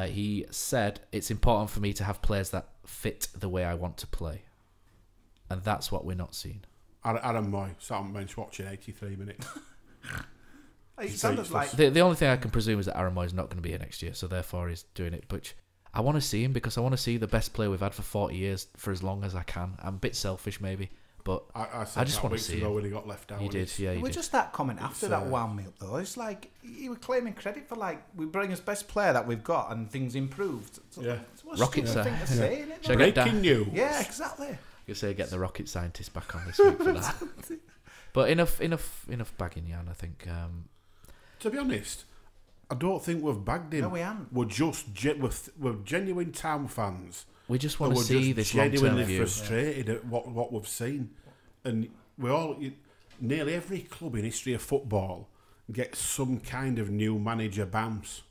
He said, it's important for me to have players that fit the way I want to play. And that's what we're not seeing. Adam Moy sat on the bench watching 83 minutes. It sounded like... The only thing I can presume is that Aaron Moy's not going to be here next year, so therefore he's doing it. But I want to see him because I want to see the best player we've had for 40 years for as long as I can. I'm a bit selfish maybe, but I just want to see him. When he got left out. You did, yeah, you did. Just that comment after that wound me up, though. It's like he was claiming credit for, like, we bring his best player that we've got and things improved. So, yeah. Rocket scientist. Breaking news. Yeah, exactly. You say get the rocket scientist back on this week for that. But enough bagging Jan, I think. To be honest, I don't think we've bagged him. No, we haven't. We're just we're genuine Town fans. We just want to see this long-term view. We're genuinely frustrated at what we've seen, and nearly every club in history of football gets some kind of new manager bounce.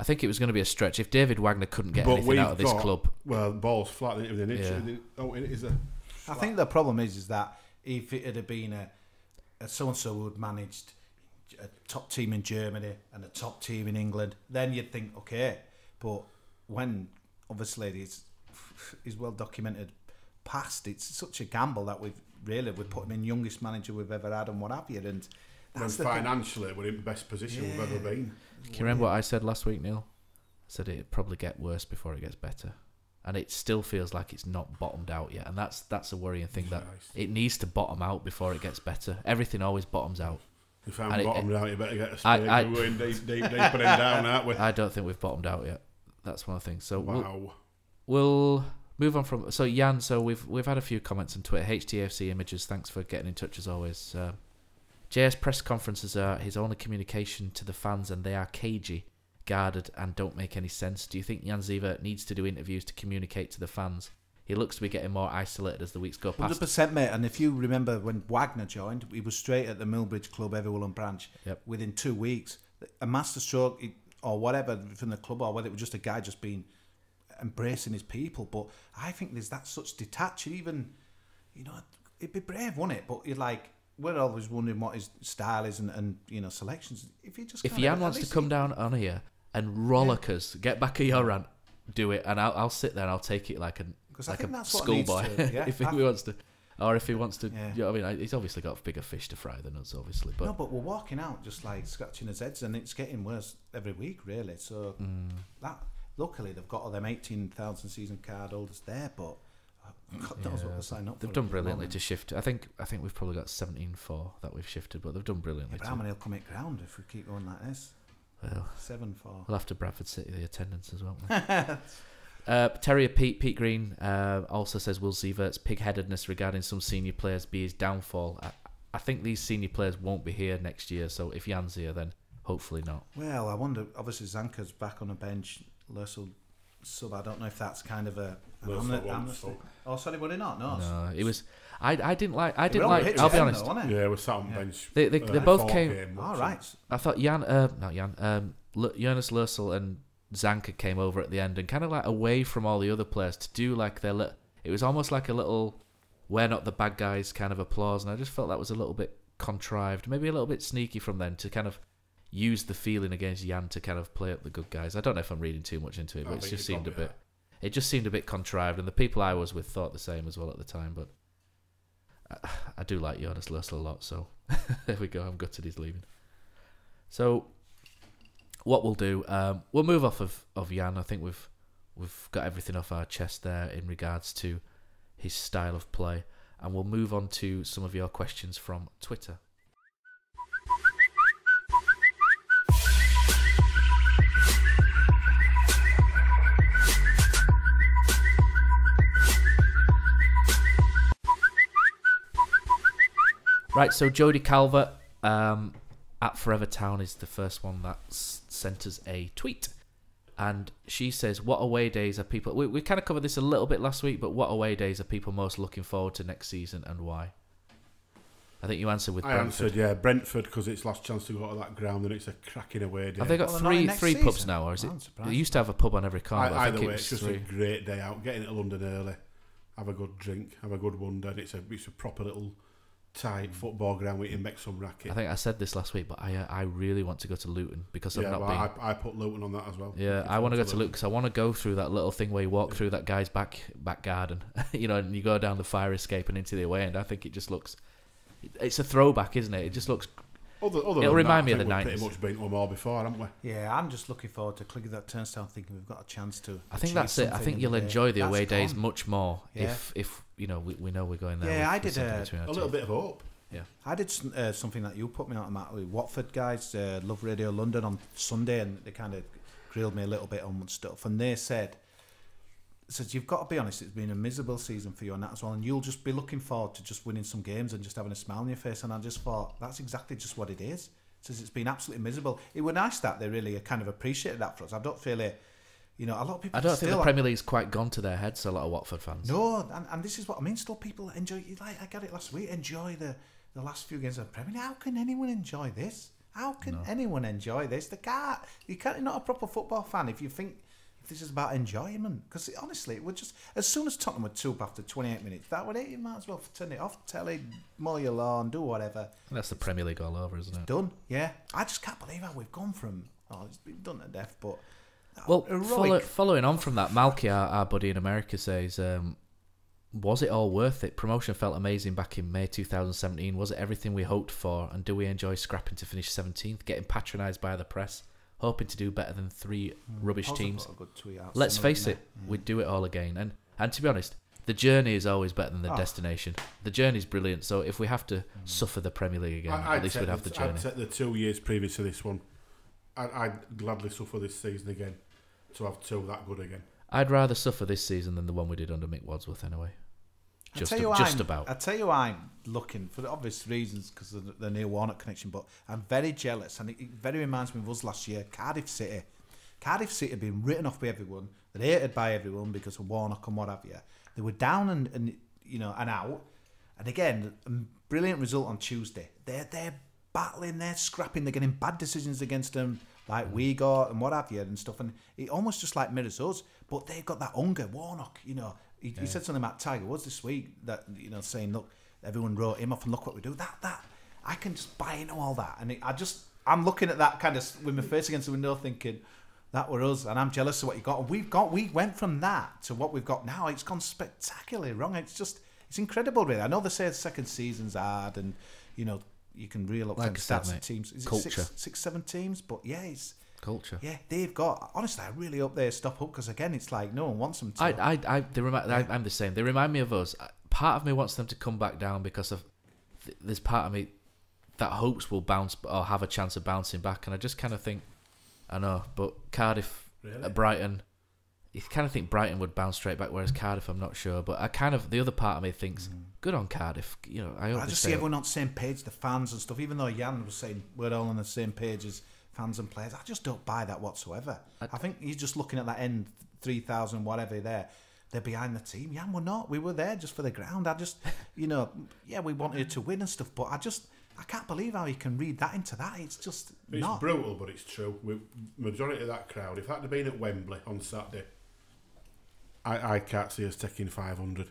I think it was going to be a stretch. If David Wagner couldn't get anything out of this club... Well, ball's flat, isn't it? I think the problem is that if it had been a so-and-so who had managed a top team in Germany and a top team in England, then you'd think, okay. But when, obviously, he's well documented past, it's such a gamble that we've put him in youngest manager we've ever had and what have you. And that's financially, we're in the best position we've ever been. Can you remember what I said last week, Neil? I said it'd probably get worse before it gets better. And it still feels like it's not bottomed out yet. And that's a worrying thing, that it needs to bottom out before it gets better. Everything always bottoms out. If I'm bottomed out, you better get a spade. We're going deeper and down, aren't we? I don't think we've bottomed out yet. That's one of the things. So wow. We'll move on from... So, Jan, we've had a few comments on Twitter. HTFC Images, thanks for getting in touch as always. JS press conferences are his only communication to the fans, and they are cagey, guarded, and don't make any sense. Do you think Jan Sievert needs to do interviews to communicate to the fans? He looks to be getting more isolated as the weeks go past. 100%, mate. And if you remember when Wagner joined, he was straight at the Millbridge Club, Everwillen branch. Yep. Within 2 weeks, a masterstroke or whatever from the club, or whether it was just a guy just being embracing his people. But I think there's that such detachment. Even, it'd be brave, wouldn't it? But you're like, we're always wondering what his style is and selections. If Jan wants to come down on here and rollick us, get back at your rant, do it, and I'll sit there and I'll take it like a schoolboy. If he wants to, or if he wants to. Yeah. I mean, he's obviously got bigger fish to fry than us, obviously. But no, but we're walking out just like scratching his heads, and it's getting worse every week, really. So that luckily they've got all them 18,000 season card holders there, but God knows what they'll sign up for. They've done brilliantly to shift. I think we've probably got 17-4 that we've shifted, but they've done brilliantly. But how many will come at ground if we keep going like this? Well, 7-4. We'll have to Bradford City the attendance as well. Terrier Pete Green also says, will Sievert's pig-headedness regarding some senior players be his downfall? I think these senior players won't be here next year, so if Jan's here, then hopefully not. Well, I wonder, obviously Zanka's back on the bench, Lursel sub, I don't know if that's kind of an amnesty. Oh, sorry, were they not? No, it was. I didn't like. I'll be honest. Though, yeah, we're sat on bench. They both came. All right. I thought Jonas Lursel and Zanka came over at the end and kind of like away from all the other players to do like their. It was almost like a little, we're not the bad guys kind of applause, and I just felt that was a little bit contrived, maybe a little bit sneaky from them to kind of use the feeling against Jan to kind of play up the good guys. I don't know if I'm reading too much into it, but it just seemed a bit. It just seemed a bit contrived, and the people I was with thought the same as well at the time. But I do like Jonas Lursel a lot, so there we go. I'm gutted he's leaving. So what we'll do, we'll move off of Jan. I think we've got everything off our chest there in regards to his style of play, and we'll move on to some of your questions from Twitter. Right, so Jodie Calvert at Forever Town is the first one that sent us a tweet. And she says, what away days are people... We kind of covered this a little bit last week, but what away days are people most looking forward to next season and why? I think you answered with Brentford. I answered, yeah, Brentford, because it's last chance to go to that ground and it's a cracking away day. Have they got three pubs now, or is it... They used to have a pub on every corner. Either way, it's just a great day out. Get into London early, have a good drink, have a good one, then it's a proper little... tight football ground where you can make some racket. I think I said this last week, but I really want to go to Luton because I've not been. I put Luton on that as well. Yeah, I want to go to Luton because I want to go through that little thing where you walk through that guy's back garden, and you go down the fire escape and into the away end. I think it just looks, it's a throwback, isn't it? It just looks. It'll remind me of the 90s. Pretty much been to them all before, haven't we? Yeah, I'm just looking forward to clicking that turnstile, thinking we've got a chance to. I think that's it. I think you'll enjoy the away days much more if we know we're going there. Yeah, I did a little bit of hope. Yeah, I did something that you put me on, Matt, with Watford guys, Love Radio London on Sunday, and they kind of grilled me a little bit on stuff. And they said, you've got to be honest, it's been a miserable season for you and that as well, and you'll just be looking forward to just winning some games and just having a smile on your face. And I just thought, that's exactly just what it is. It's been absolutely miserable. It was nice that they really kind of appreciated that for us. I don't feel it. A lot of people. I don't think the Premier League's quite gone to their heads. A lot of Watford fans. No, and this is what I mean. Still, people enjoy. I got it last week. Enjoy the last few games of the Premier League. How can anyone enjoy this? How can anyone enjoy this? They can't. You're not a proper football fan if you think this is about enjoyment. Because honestly, it would just, as soon as Tottenham would two up after 28 minutes, that would it. You might as well turn it off, telly, mow your lawn, do whatever. That's the Premier League all over, isn't it? Done. Yeah. I just can't believe how we've gone from. Oh, it's been done to death, but. Well, heroic. following on from that, Malky, our buddy in America, says, was it all worth it? Promotion felt amazing back in May 2017. Was it everything we hoped for? And do we enjoy scrapping to finish 17th, getting patronised by the press, hoping to do better than three rubbish teams? Let's face it, we'd do it all again. And to be honest, the journey is always better than the destination. The journey's brilliant, so if we have to suffer the Premier League again, at least we'd have the journey. I'd take the 2 years previous to this one. I'd gladly suffer this season again to have two that good again. I'd rather suffer this season than the one we did under Mick Wadsworth anyway. Just about. I tell you why I'm looking, for the obvious reasons, because of the Neil Warnock connection, but I'm very jealous, and it very reminds me of us last year, Cardiff City. Cardiff City had been written off by everyone, they're hated by everyone because of Warnock and what have you. They were down and out, and again, a brilliant result on Tuesday. They're battling, they're scrapping, they're getting bad decisions against them, like we got and what have you and stuff, and it almost just like mirrors us, but they've got that hunger. Warnock, he said something about Tiger Woods this week that, saying, look, everyone wrote him off and look what we do. That I can just buy into all that, and I'm looking at that kind of with my face against the window thinking that were us, and I'm jealous of what you got. And we went from that to what we've got now. It's gone spectacularly wrong. It's incredible, really. I know they say the second season's hard, and you can reel up like stats of teams. Is culture. It 6-7 teams? But yeah, it's culture. Yeah, they've got. Honestly, I really hope they stop up, because again, it's like no one wants them to. I'm the same. They remind me of us. Part of me wants them to come back down because of. There's part of me that hopes will bounce or have a chance of bouncing back, and I just kind of think, I know, but Cardiff, Brighton. You kind of think Brighton would bounce straight back, whereas Cardiff, I'm not sure. But the other part of me thinks, good on Cardiff. I just see everyone on the same page, the fans and stuff. Even though Jan was saying we're all on the same page as fans and players, I just don't buy that whatsoever. I think he's just looking at that end 3,000 whatever there. They're behind the team. Jan, we're not. We were there just for the ground. I just, we wanted to win and stuff, but I can't believe how you can read that into that. It's just not. It's brutal, but it's true. Majority of that crowd, if that had been at Wembley on Saturday, I can't see us taking 500.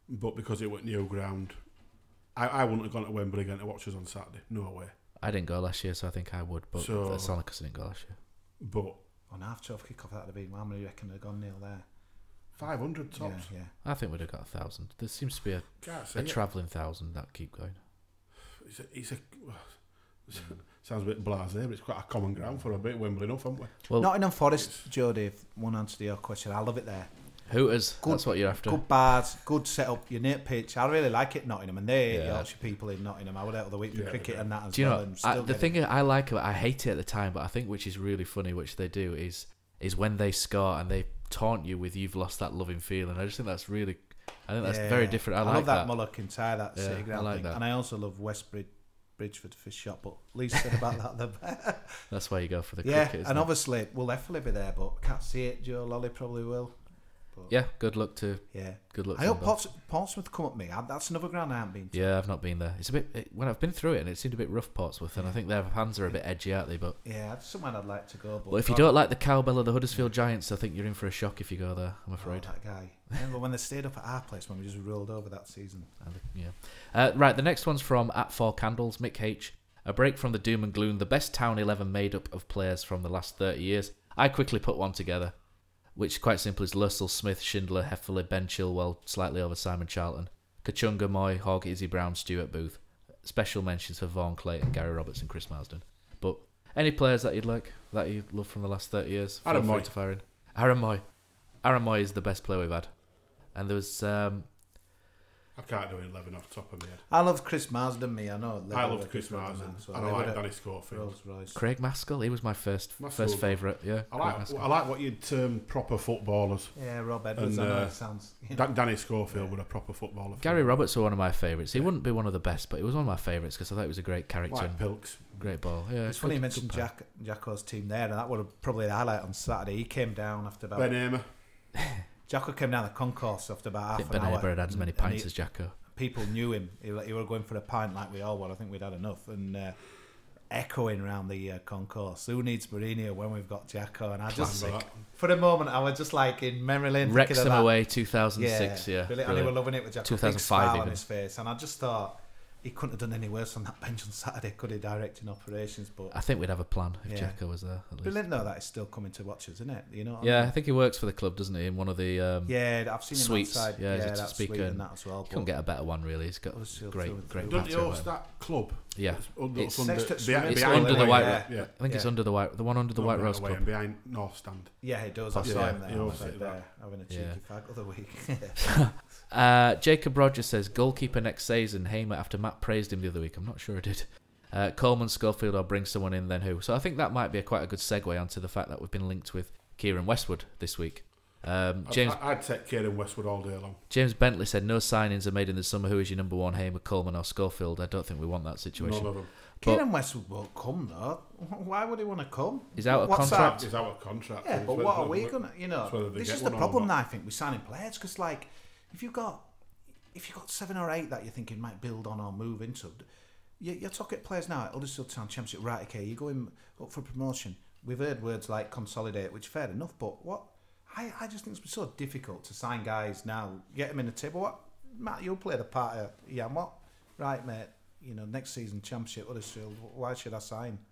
But because it went new ground, I wouldn't have gone to Wembley again to watch us on Saturday. No way. I didn't go last year, so I think I would. But that's only because I didn't go last year. But on half-12 kick-off, that would have been, how many do you reckon would have gone nil there? 500 tops. Yeah. I think we'd have got 1,000. There seems to be a travelling 1,000 that keep going. Sounds a bit blasé, but it's quite a common ground for a bit Wembley enough, haven't we? Well, Nottingham Forest, Jody, one answer to your question. I love it there. Hooters, that's what you're after. Good bars, good setup, unique pitch. I really like it, Nottingham, and they Yorkshire people in Nottingham. I was out of the week for cricket and that as well. The thing I like about, I hate it at the time, but I think which is really funny, which they do, is when they score and they taunt you with "you've lost that loving feeling." I just think that's really, very different. I like love that Mullock and Ty, that City ground like thing, that. And I also love Bridgeford fish shop, but least said about that the better. That's why you go for the cricket. Isn't and it? Obviously we'll definitely be there, but can't see it. Joe Lolly probably will. But good luck to. Yeah, good luck. I hope Portsmouth come up me. That's another ground I haven't been to. Yeah, I've not been there. It's a bit when I've been through it, and it seemed a bit rough, Portsmouth, and I think their fans are a bit edgy, aren't they? But it's somewhere I'd like to go. But if you don't like the cowbell of the Huddersfield Giants, I think you're in for a shock if you go there. I'm afraid. That guy. Remember when they stayed up at our place when we just rolled over that season? Right. The next one's from @4Candles, Mick H. A break from the doom and gloom. The best town 11 made up of players from the last 30 years. I quickly put one together, which quite simply is Lussell, Smith, Schindler, Heffley, Ben Chilwell, slightly over Simon Charlton, Kachunga, Moy, Hogg, Izzy Brown, Stuart Booth. Special mentions for Vaughan Clayton, Gary Roberts and Chris Marsden. But any players that you'd like, that you love from the last 30 years? Aaron Moy. To fire in. Aaron Moy. Aaron Moy is the best player we've had. And there was... I can't do 11 off the top of my head. I love Chris Marsden, I know. I love Chris Marsden. And I like Danny Schofield. Craig Maskell, he was my first favourite. Yeah, I like what you'd term proper footballers. Yeah, Rob Edwards, I know it sounds... Danny Schofield was a proper footballer. Gary Roberts was one of my favourites. He wouldn't be one of the best, but he was one of my favourites because I thought he was a great character. Like Pilks. Great ball. Yeah, it's funny you mentioned Jacko's team there, and that would have probably the highlight on Saturday. He came down after about... Ben Hamer. Jacko came down the concourse after about half an hour. Ben Hamer had as many pints as Jacko. People knew him. He were going for a pint like we all were. I think we'd had enough. And echoing around the concourse. Who needs Mourinho when we've got Jacko? And I just, Classic. for a moment, I was just like in memory lane. Wrexham thinking of that. away 2006, yeah. Brilliant. And they were loving it with Jacko. 2005 big smile even. on his face. And I just thought, he couldn't have done any worse on that bench on Saturday, could he, directing operations? But I think we'd have a plan if Yeah. Jacko was there. At least. brilliant though that he's still coming to watch us, isn't it? You know what Yeah, I I mean? think he works for the club, doesn't he? In one of the Yeah, I've seen him suites. outside. Yeah, he's a that's speaker sweet and and that as well. couldn't get a better one, really. He's got Huddersfield great through and great through. Don't you banter, host that club? Yeah. It's under, It's under, next to behind It's Behind under the the white. yeah. Yeah. I think it's under the white. The one under the Not White right Rose away, Club. and behind North Stand. Yeah, he does. I saw Yeah, him there. he I always was said like that. there having a cheeky Yeah. fag of the week. Jacob Rogers says goalkeeper next season. Hamer after Matt praised him the other week. I'm not sure I did. Coleman, Schofield, or bring someone in, then who? So I think that might be quite a good segue onto the fact that we've been linked with Kieran Westwood this week. James I'd take Kieran Westwood all day long. James Bentley said no signings are made in the summer. Who is your number one? Hamer, Coleman, or Schofield? I don't think we want that situation. None of them. Kieran Westwood won't come though. Why would he want to come? He's out of What's contract. that? He's out of contract. Yeah, so but it's what whether- are we gonna? You know, it's whether they this get is the one or problem. not. I think with signing players because, like, if you've got 7 or 8 that you're thinking might build on or move into, you're talking players now at Huddersfield Town Championship. Right, okay, you're going up for promotion. We've heard words like consolidate, which fair enough, but what? I just think it's so difficult to sign guys now. Get them in the table. What, Matt? You played a part of what? Right, mate. You know, next season Championship Huddersfield. Why should I sign? I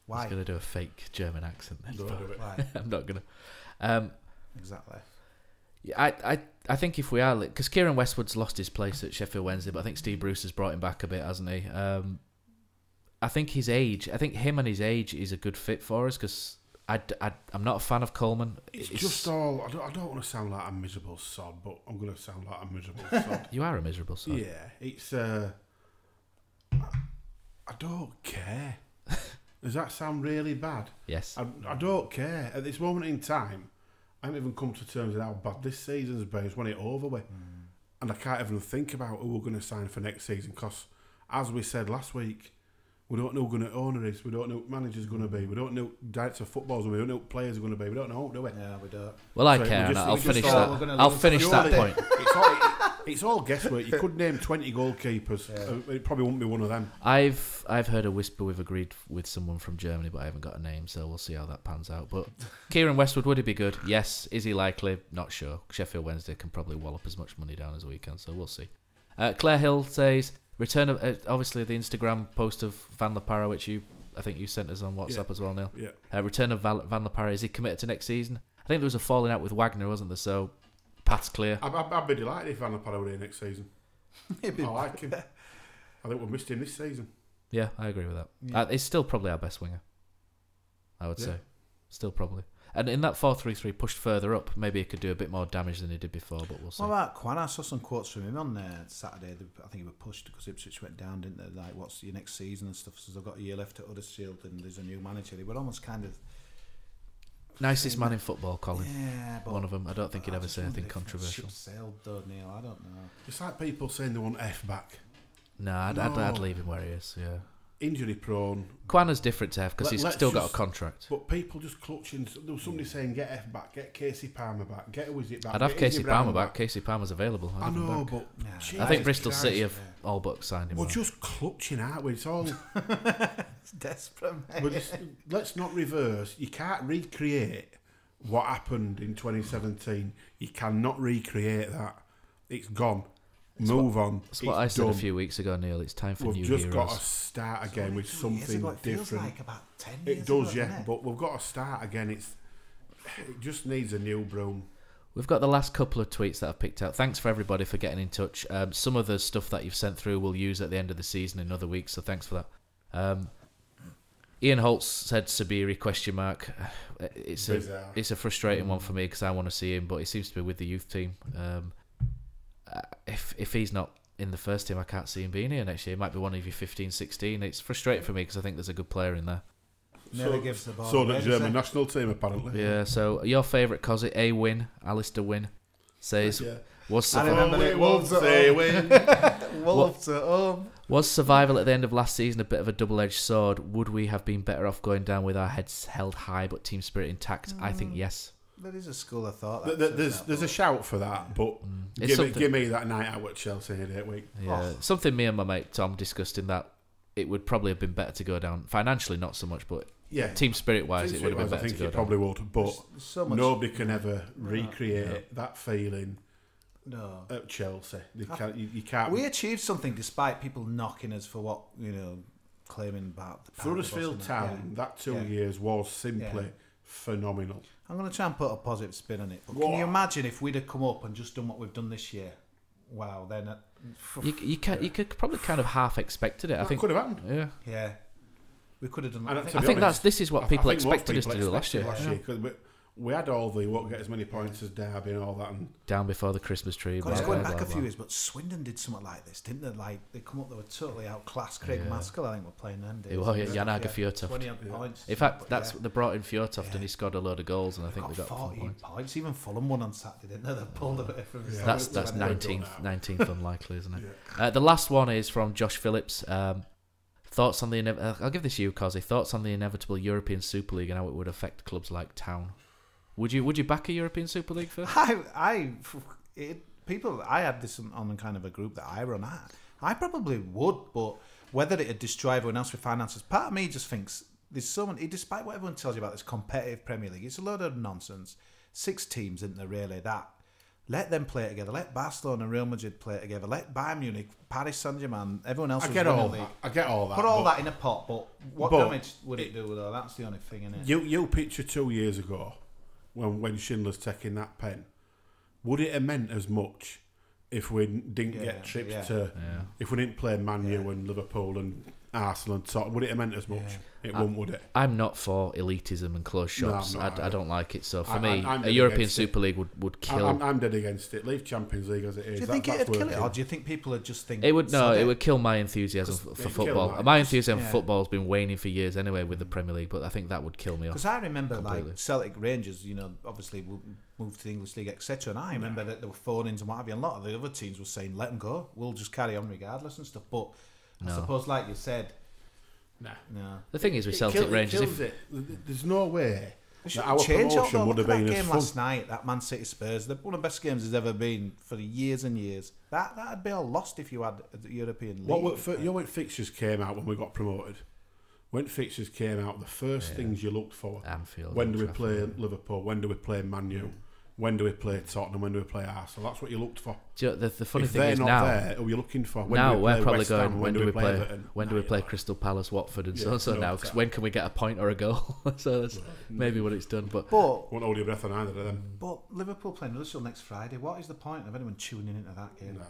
Why? was going to do a fake German accent then. Don't but do it. Why? I'm not going to. Exactly. Yeah, I think if we are, because Kieran Westwood's lost his place at Sheffield Wednesday, but I think Steve Bruce has brought him back a bit, hasn't he? I think his age, I think him and his age is a good fit for us because I'm not a fan of Coleman. It's just all. I don't want to sound like a miserable sod, but I'm going to sound like a miserable sod. You are a miserable son. Yeah, it's. I don't care. Does that sound really bad? Yes. I don't care. At this moment in time, I haven't even come to terms with how bad this season's been. I just want it over with. And I can't even think about who we're going to sign for next season because, as we said last week, we don't know who the owner is. We don't know who manager's going to be. We don't know who director of football is. We don't know who players are going to be. We don't know, do we? Yeah, we don't. Well, I So care, we and just- I'll we just finish all- we're that. gonna I'll lose finish that Purely- point. It's all guesswork. You could name 20 goalkeepers. It probably wouldn't be one of them. I've heard a whisper we've agreed with someone from Germany, but I haven't got a name, so we'll see how that pans out. But Kieran Westwood, would he be good? Yes. Is he likely? Not sure. Sheffield Wednesday can probably wallop as much money down as we can, so we'll see. Claire Hill says, return of, obviously the Instagram post of Van La Parra, which I think you sent us on WhatsApp as well, Neil. Yeah. Return of Van La Parra, is he committed to next season? I think there was a falling out with Wagner, wasn't there? So, path's clear. I'd be delighted if Van La Parra were here next season. I like him. I think we've missed him this season. Yeah, I agree with that. Yeah. It's still probably our best winger, I would say. Still probably. And in that 4-3-3 pushed further up, maybe he could do a bit more damage than he did before, but we'll see. What about Kwan? I saw some quotes from him on Saturday. I think he was pushed because Ipswich went down, didn't they? Like, what's your next season and stuff? So they've got a year left at Huddersfield and there's a new manager. They were almost kind of... Nicest man in football, Colin. Yeah, but... One of them. I don't think he'd I ever just say anything wonder if controversial. Ship sailed though, Neil. I don't know. It's like people saying they want F back. Nah, I'd leave him where he is, yeah. Injury prone. Quana's different to F because he's Let's still got a just- contract. But people just clutching. There was somebody saying get F back, get Casey Palmer back, get who is it back? I'd have get Casey Izzy Brown Palmer back. Casey Palmer's available. I'd I have him know, back. but Yeah. I Jesus think Bristol Christ. City have all but signed him. We're on. just clutching, aren't we? It's all. It's desperate, mate. We're just, let's not reverse. You can't recreate what happened in 2017. You cannot recreate that. It's gone. Move on. That's what It's I said done. a few weeks ago, Neil. It's time for We've new just heroes. got to start again with Years something ago, it feels different. like about 10 years It does, ago, yeah. doesn't it? But we've got to start again. It just needs a new broom. We've got the last couple of tweets that I've picked out. Thanks for everybody for getting in touch. Some of the stuff that you've sent through we'll use at the end of the season in other weeks, so thanks for that. Ian Holtz said Sabiri ? It's Bizarre. a frustrating one for me because I want to see him, but he seems to be with the youth team. If he's not in the first team, I can't see him being here next year. He might be one of your 15, 16. It's frustrating for me because I think there's a good player in there. Never gives the ball So away, the does German he? national team, apparently. Yeah, so your favourite Cosy, A Win, Alistair Win, says, Yeah. was I remember it. Wolves at say home. win. Wolves at home. Was survival at the end of last season a bit of a double-edged sword? Would we have been better off going down with our heads held high but team spirit intact? I think yes. There is a school of thought. that There's says that, a shout for that, but It's something- give me that night out at Chelsea in 8 week. Yeah, something me and my mate Tom discussed in that it would probably have been better to go down financially, not so much, but team spirit wise, it would have been better to go down. I think it probably would, but so much, nobody can ever recreate that feeling. No, at Chelsea, you can't. We achieved something despite people knocking us for what claiming about the Huddersfield Town. That 2 years was simply phenomenal. I'm going to try and put a positive spin on it. But can you imagine if we'd have come up and just done what we've done this year? Wow, then you could probably kind of half expected it. I think could have happened. Yeah, we could have done. And I think this is what people expected us to do last year. We had all the won't get as many points as Derby and all that, and down before the Christmas tree. It's going back a few years, but Swindon did something like this, didn't they? Like they come up, they were totally outclassed. Craig Maskell, I think, were playing then. Jan Fjørtoft. 20 points. In fact, they brought in Fjørtoft and he scored a load of goals, and I think they got 14 points. Even Fulham won on Saturday, didn't they? They pulled away from. That's 19th unlikely, isn't it? The last one is from Josh Phillips. Thoughts on the I'll give this to you, Cosy. Thoughts on the inevitable European Super League and how it would affect clubs like Town. Would you back a European Super League first? I had this on kind of a group that I run at. I probably would, but whether it'd destroy everyone else with finances, part of me just thinks there's so many. Despite what everyone tells you about this competitive Premier League, it's a load of nonsense. 6 teams, isn't there? Really, that let them play together. Let Barcelona and Real Madrid play together. Let Bayern Munich, Paris Saint-Germain, everyone else. I get all that. Put all that in a pot, but what damage would it do? Though that's the only thing, isn't it? You picture 2 years ago. When Schindler's taking that pen, would it have meant as much if we didn't get trips to, if we didn't play Man U and Liverpool and Arsenal and Tottenham, would it have meant as much? It wouldn't, would it? I'm not for elitism and closed shops. No, I don't like it. So for me, a European Super League would kill. I'm dead against it. Leave Champions League as it is. Do you think it'd kill it, or do you think people would just think it would? No, it would kill my enthusiasm for football. My enthusiasm for football has been waning for years anyway with the Premier League, but I think that would kill me. Because I remember completely. Like Celtic, Rangers, obviously moved to the English League, etc. And I remember that there were phone-ins and what have you. And a lot of the other teams were saying, "Let them go. We'll just carry on regardless and stuff." But I suppose, like you said. No. The thing is with Celtic Rangers, there's no way that our promotion would have been that as game fun. last night, that Man City Spurs, one of the best games there's ever been for years and years. That'd be all lost if you had the European League. When fixtures came out when we got promoted, when fixtures came out, the first things you looked for: Anfield, when do we play Liverpool? When do we play Man U? When do we play Tottenham? When do we play Arsenal? That's what you looked for. The funny if thing they're is not now, there, who are you looking for? Now we're probably West going. Ham? When do we play? Everton? When do we play Crystal Palace, Watford, and so now? Because when can we get a point or a goal? So that's maybe what it's done. But won't hold your breath on either of them. But Liverpool playing Huddersfield next Friday. What is the point of anyone tuning into that game?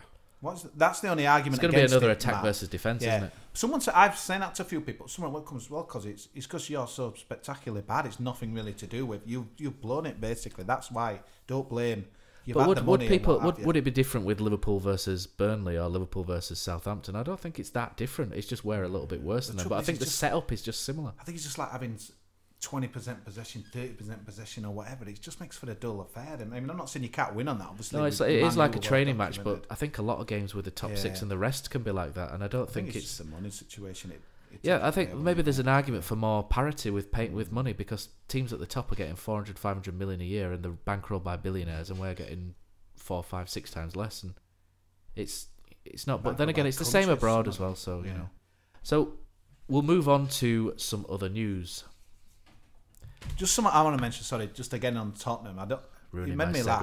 That's the only argument. It's going to be another attack versus defence, isn't it? Someone said, I've said that to a few people. Someone comes because it's because you're so spectacularly bad. It's nothing really to do with you've blown it basically. That's why. Don't blame. But would it be different with Liverpool versus Burnley or Liverpool versus Southampton? I don't think it's that different. It's just we're a little bit worse than them. But I think the setup is just similar. I think it's just like having 20% possession, 30% possession, or whatever. It just makes for a dull affair. I mean, I'm not saying you can't win on that. Obviously, no, it is like a training match. But I think a lot of games with the top 6 and the rest can be like that. And I don't think it's just a money situation. I think maybe there's an argument for more parity with money because teams at the top are getting 400, 500 million a year and they're bankrolled by billionaires, and we're getting 4, 5, 6 times less, and it's not. But then again, it's the same abroad as well. So So we'll move on to some other news. Just something I want to mention. Sorry, just again on Tottenham. It made me laugh.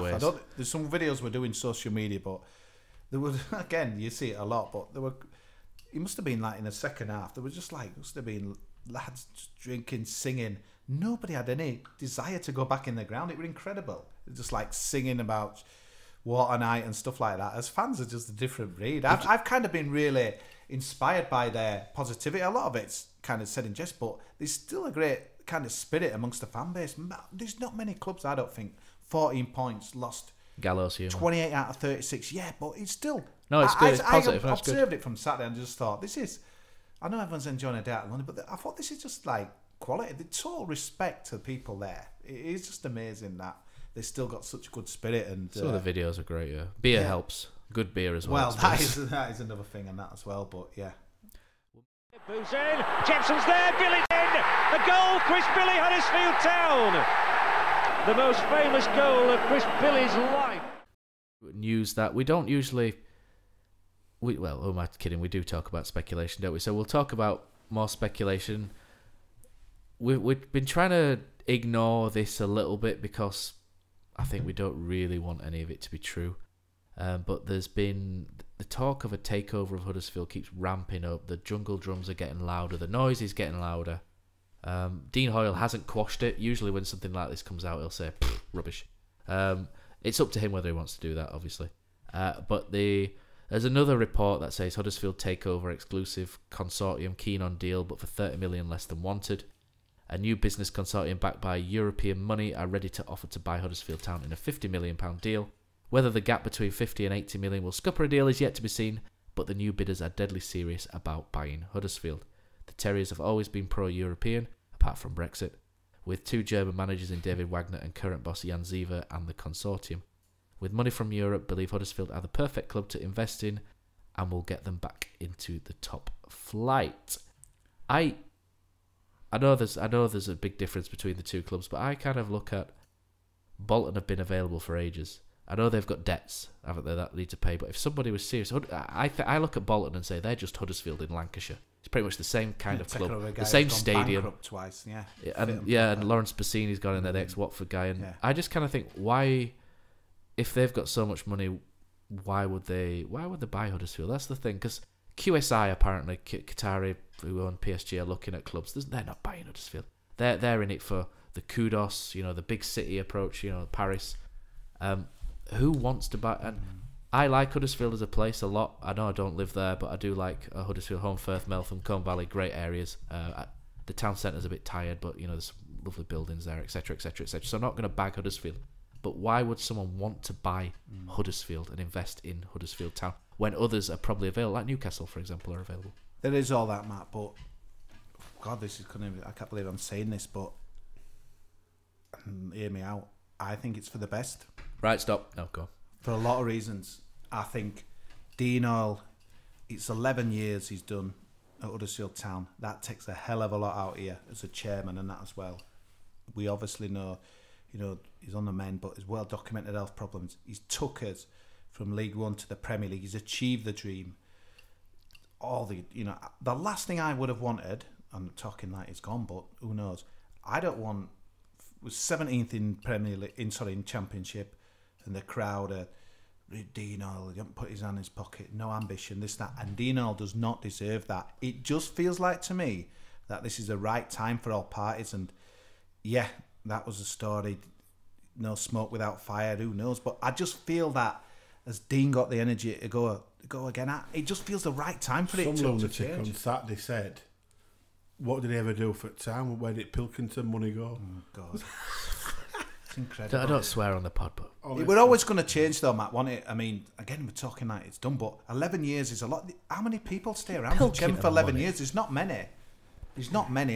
There's some videos we're doing social media, but there was again you see it a lot, but there were. It must have been like in the second half. There was just must have been lads just drinking, singing. Nobody had any desire to go back in the ground. It was incredible. Just like singing about water night and stuff like that. As fans are just a different breed. I've kind of been really inspired by their positivity. A lot of it's kind of said in jest, but there's still a great kind of spirit amongst the fan base. There's not many clubs, I don't think. 14 points lost. Gallows humour. 28 out of 36. Yeah, but it's still. No, it's good. It's positive. I observed it from Saturday and just thought, this is. I know everyone's enjoying a day out in London, but I thought this is just like quality. The total respect to the people there. It is just amazing that they still got such good spirit. And some of the videos are great. Yeah, beer helps. Good beer as well. Well, that is another thing and that as well. But yeah. Moves in. Jepson's there. Billy's in. A goal. Chris Billy, Huddersfield Town. The most famous goal of Chris Billy's life. News that we don't usually who am I kidding? We do talk about speculation, don't we? So we'll talk about more speculation. We've been trying to ignore this a little bit because I think we don't really want any of it to be true. But there's been the talk of a takeover of Huddersfield keeps ramping up. The jungle drums are getting louder. The noise is getting louder. Dean Hoyle hasn't quashed it. Usually when something like this comes out, he'll say, rubbish. It's up to him whether he wants to do that, obviously. But there's another report that says Huddersfield takeover exclusive consortium keen on deal, but for 30 million less than wanted. A new business consortium backed by European money are ready to offer to buy Huddersfield Town in a £50 million deal. Whether the gap between 50 and 80 million will scupper a deal is yet to be seen, but the new bidders are deadly serious about buying Huddersfield. The Terriers have always been pro-European, apart from Brexit, with 2 German managers in David Wagner and current boss Jan Zever and the consortium. With money from Europe, believe Huddersfield are the perfect club to invest in and will get them back into the top flight. I know there's a big difference between the two clubs, but I kind of look at Bolton have been available for ages. I know they've got debts, haven't they, that need to pay, but if somebody was serious, I look at Bolton and say they're just Huddersfield in Lancashire. It's pretty much the same kind of club, the same stadium. Twice, and Lawrence Bassini's gone in there, the ex-Watford guy, and I just kind of think, why, if they've got so much money, why would they buy Huddersfield? That's the thing, because QSI apparently, Qatari, who own PSG, are looking at clubs. They're not buying Huddersfield. They're in it for the kudos, the big city approach, Paris. Who wants to buy? And I like Huddersfield as a place a lot. I know I don't live there, but I do like Huddersfield, Home Firth, Meltham, Combe Valley, great areas. The town centre's a bit tired, but there's some lovely buildings there, etc., etc., etc. So I'm not going to bag Huddersfield. But why would someone want to buy Huddersfield and invest in Huddersfield Town when others are probably available, like Newcastle, for example, are available? There is all that, Matt, but God, I can't believe I'm saying this, but hear me out. I think it's for the best. Right, stop. No, go on. For a lot of reasons. I think Dean Hoyle, it's 11 years he's done at Huddersfield Town. That takes a hell of a lot out here as a chairman and that as well. We obviously know, he's on the mend, but his well-documented health problems. He's took us from League One to the Premier League. He's achieved the dream. The last thing I would have wanted, I'm talking like it's gone, but who knows? I don't want, was 17th in Premier League, in Championship, and the crowd Dean Hoyle, he didn't put his hand in his pocket, no ambition, this, that, and Dean Hoyle does not deserve that. It just feels like to me that this is the right time for all parties, and yeah, that was a story, no smoke without fire, who knows, but I just feel that as Dean got the energy to go again, it just feels the right time for it to change. Some lunatic on Saturday said, what did he ever do for town? Where did Pilkington money go? Oh, God. It's incredible. I don't swear on the pod, but... We're always going to change though, Matt, wasn't it? I mean, again, we're talking like it's done, but 11 years is a lot. How many people stay around for 11 years? There's not many.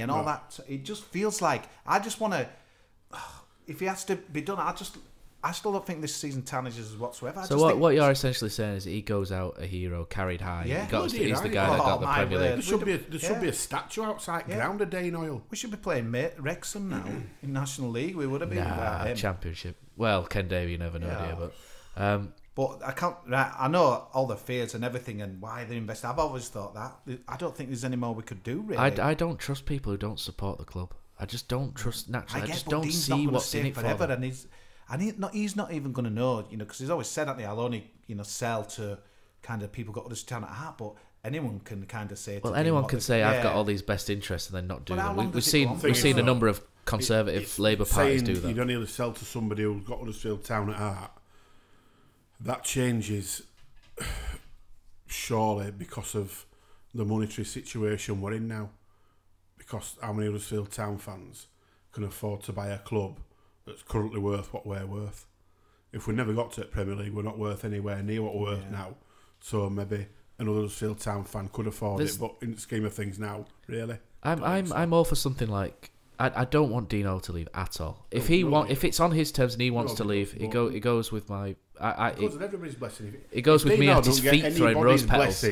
And all that. It just feels like, I just want to... If it has to be done, I still don't think this season tarnishes whatsoever. So what you're essentially saying is he goes out a hero, carried high. Yeah. He's the guy that got the Premier League. There should be a statue outside ground of Dean Hoyle. We should be playing Wrexham now in National League. We would have been without him. Championship. Well, Ken Davey, you never know, do you? But I can't. Right, I know all the fears and everything and why they invest. I've always thought that. I don't think there's any more we could do. Really, I don't trust people who don't support the club. I just don't trust naturally. I just don't Dean's see what's in it forever, for them. He's not even going to know, because he's always said, I'll only, sell to kind of people got this town at heart, but anyone can kind of say. Well, anyone can say I've got all these best interests and then not do them. We've seen a number of Conservative Labour parties do that. You don't either sell to somebody who's got Huddersfield Town at heart. That changes surely because of the monetary situation we're in now. Because how many Huddersfield Town fans can afford to buy a club that's currently worth what we're worth? If we never got to the Premier League, we're not worth anywhere near what we're worth now. So maybe another Huddersfield Town fan could afford it, but in the scheme of things now, really, I'm all for something like I don't want Dean Hoyle to leave at all. If it's on his terms and he wants to leave, he goes with my. It goes with everybody's blessing. It goes with me at his feet throwing rose petals.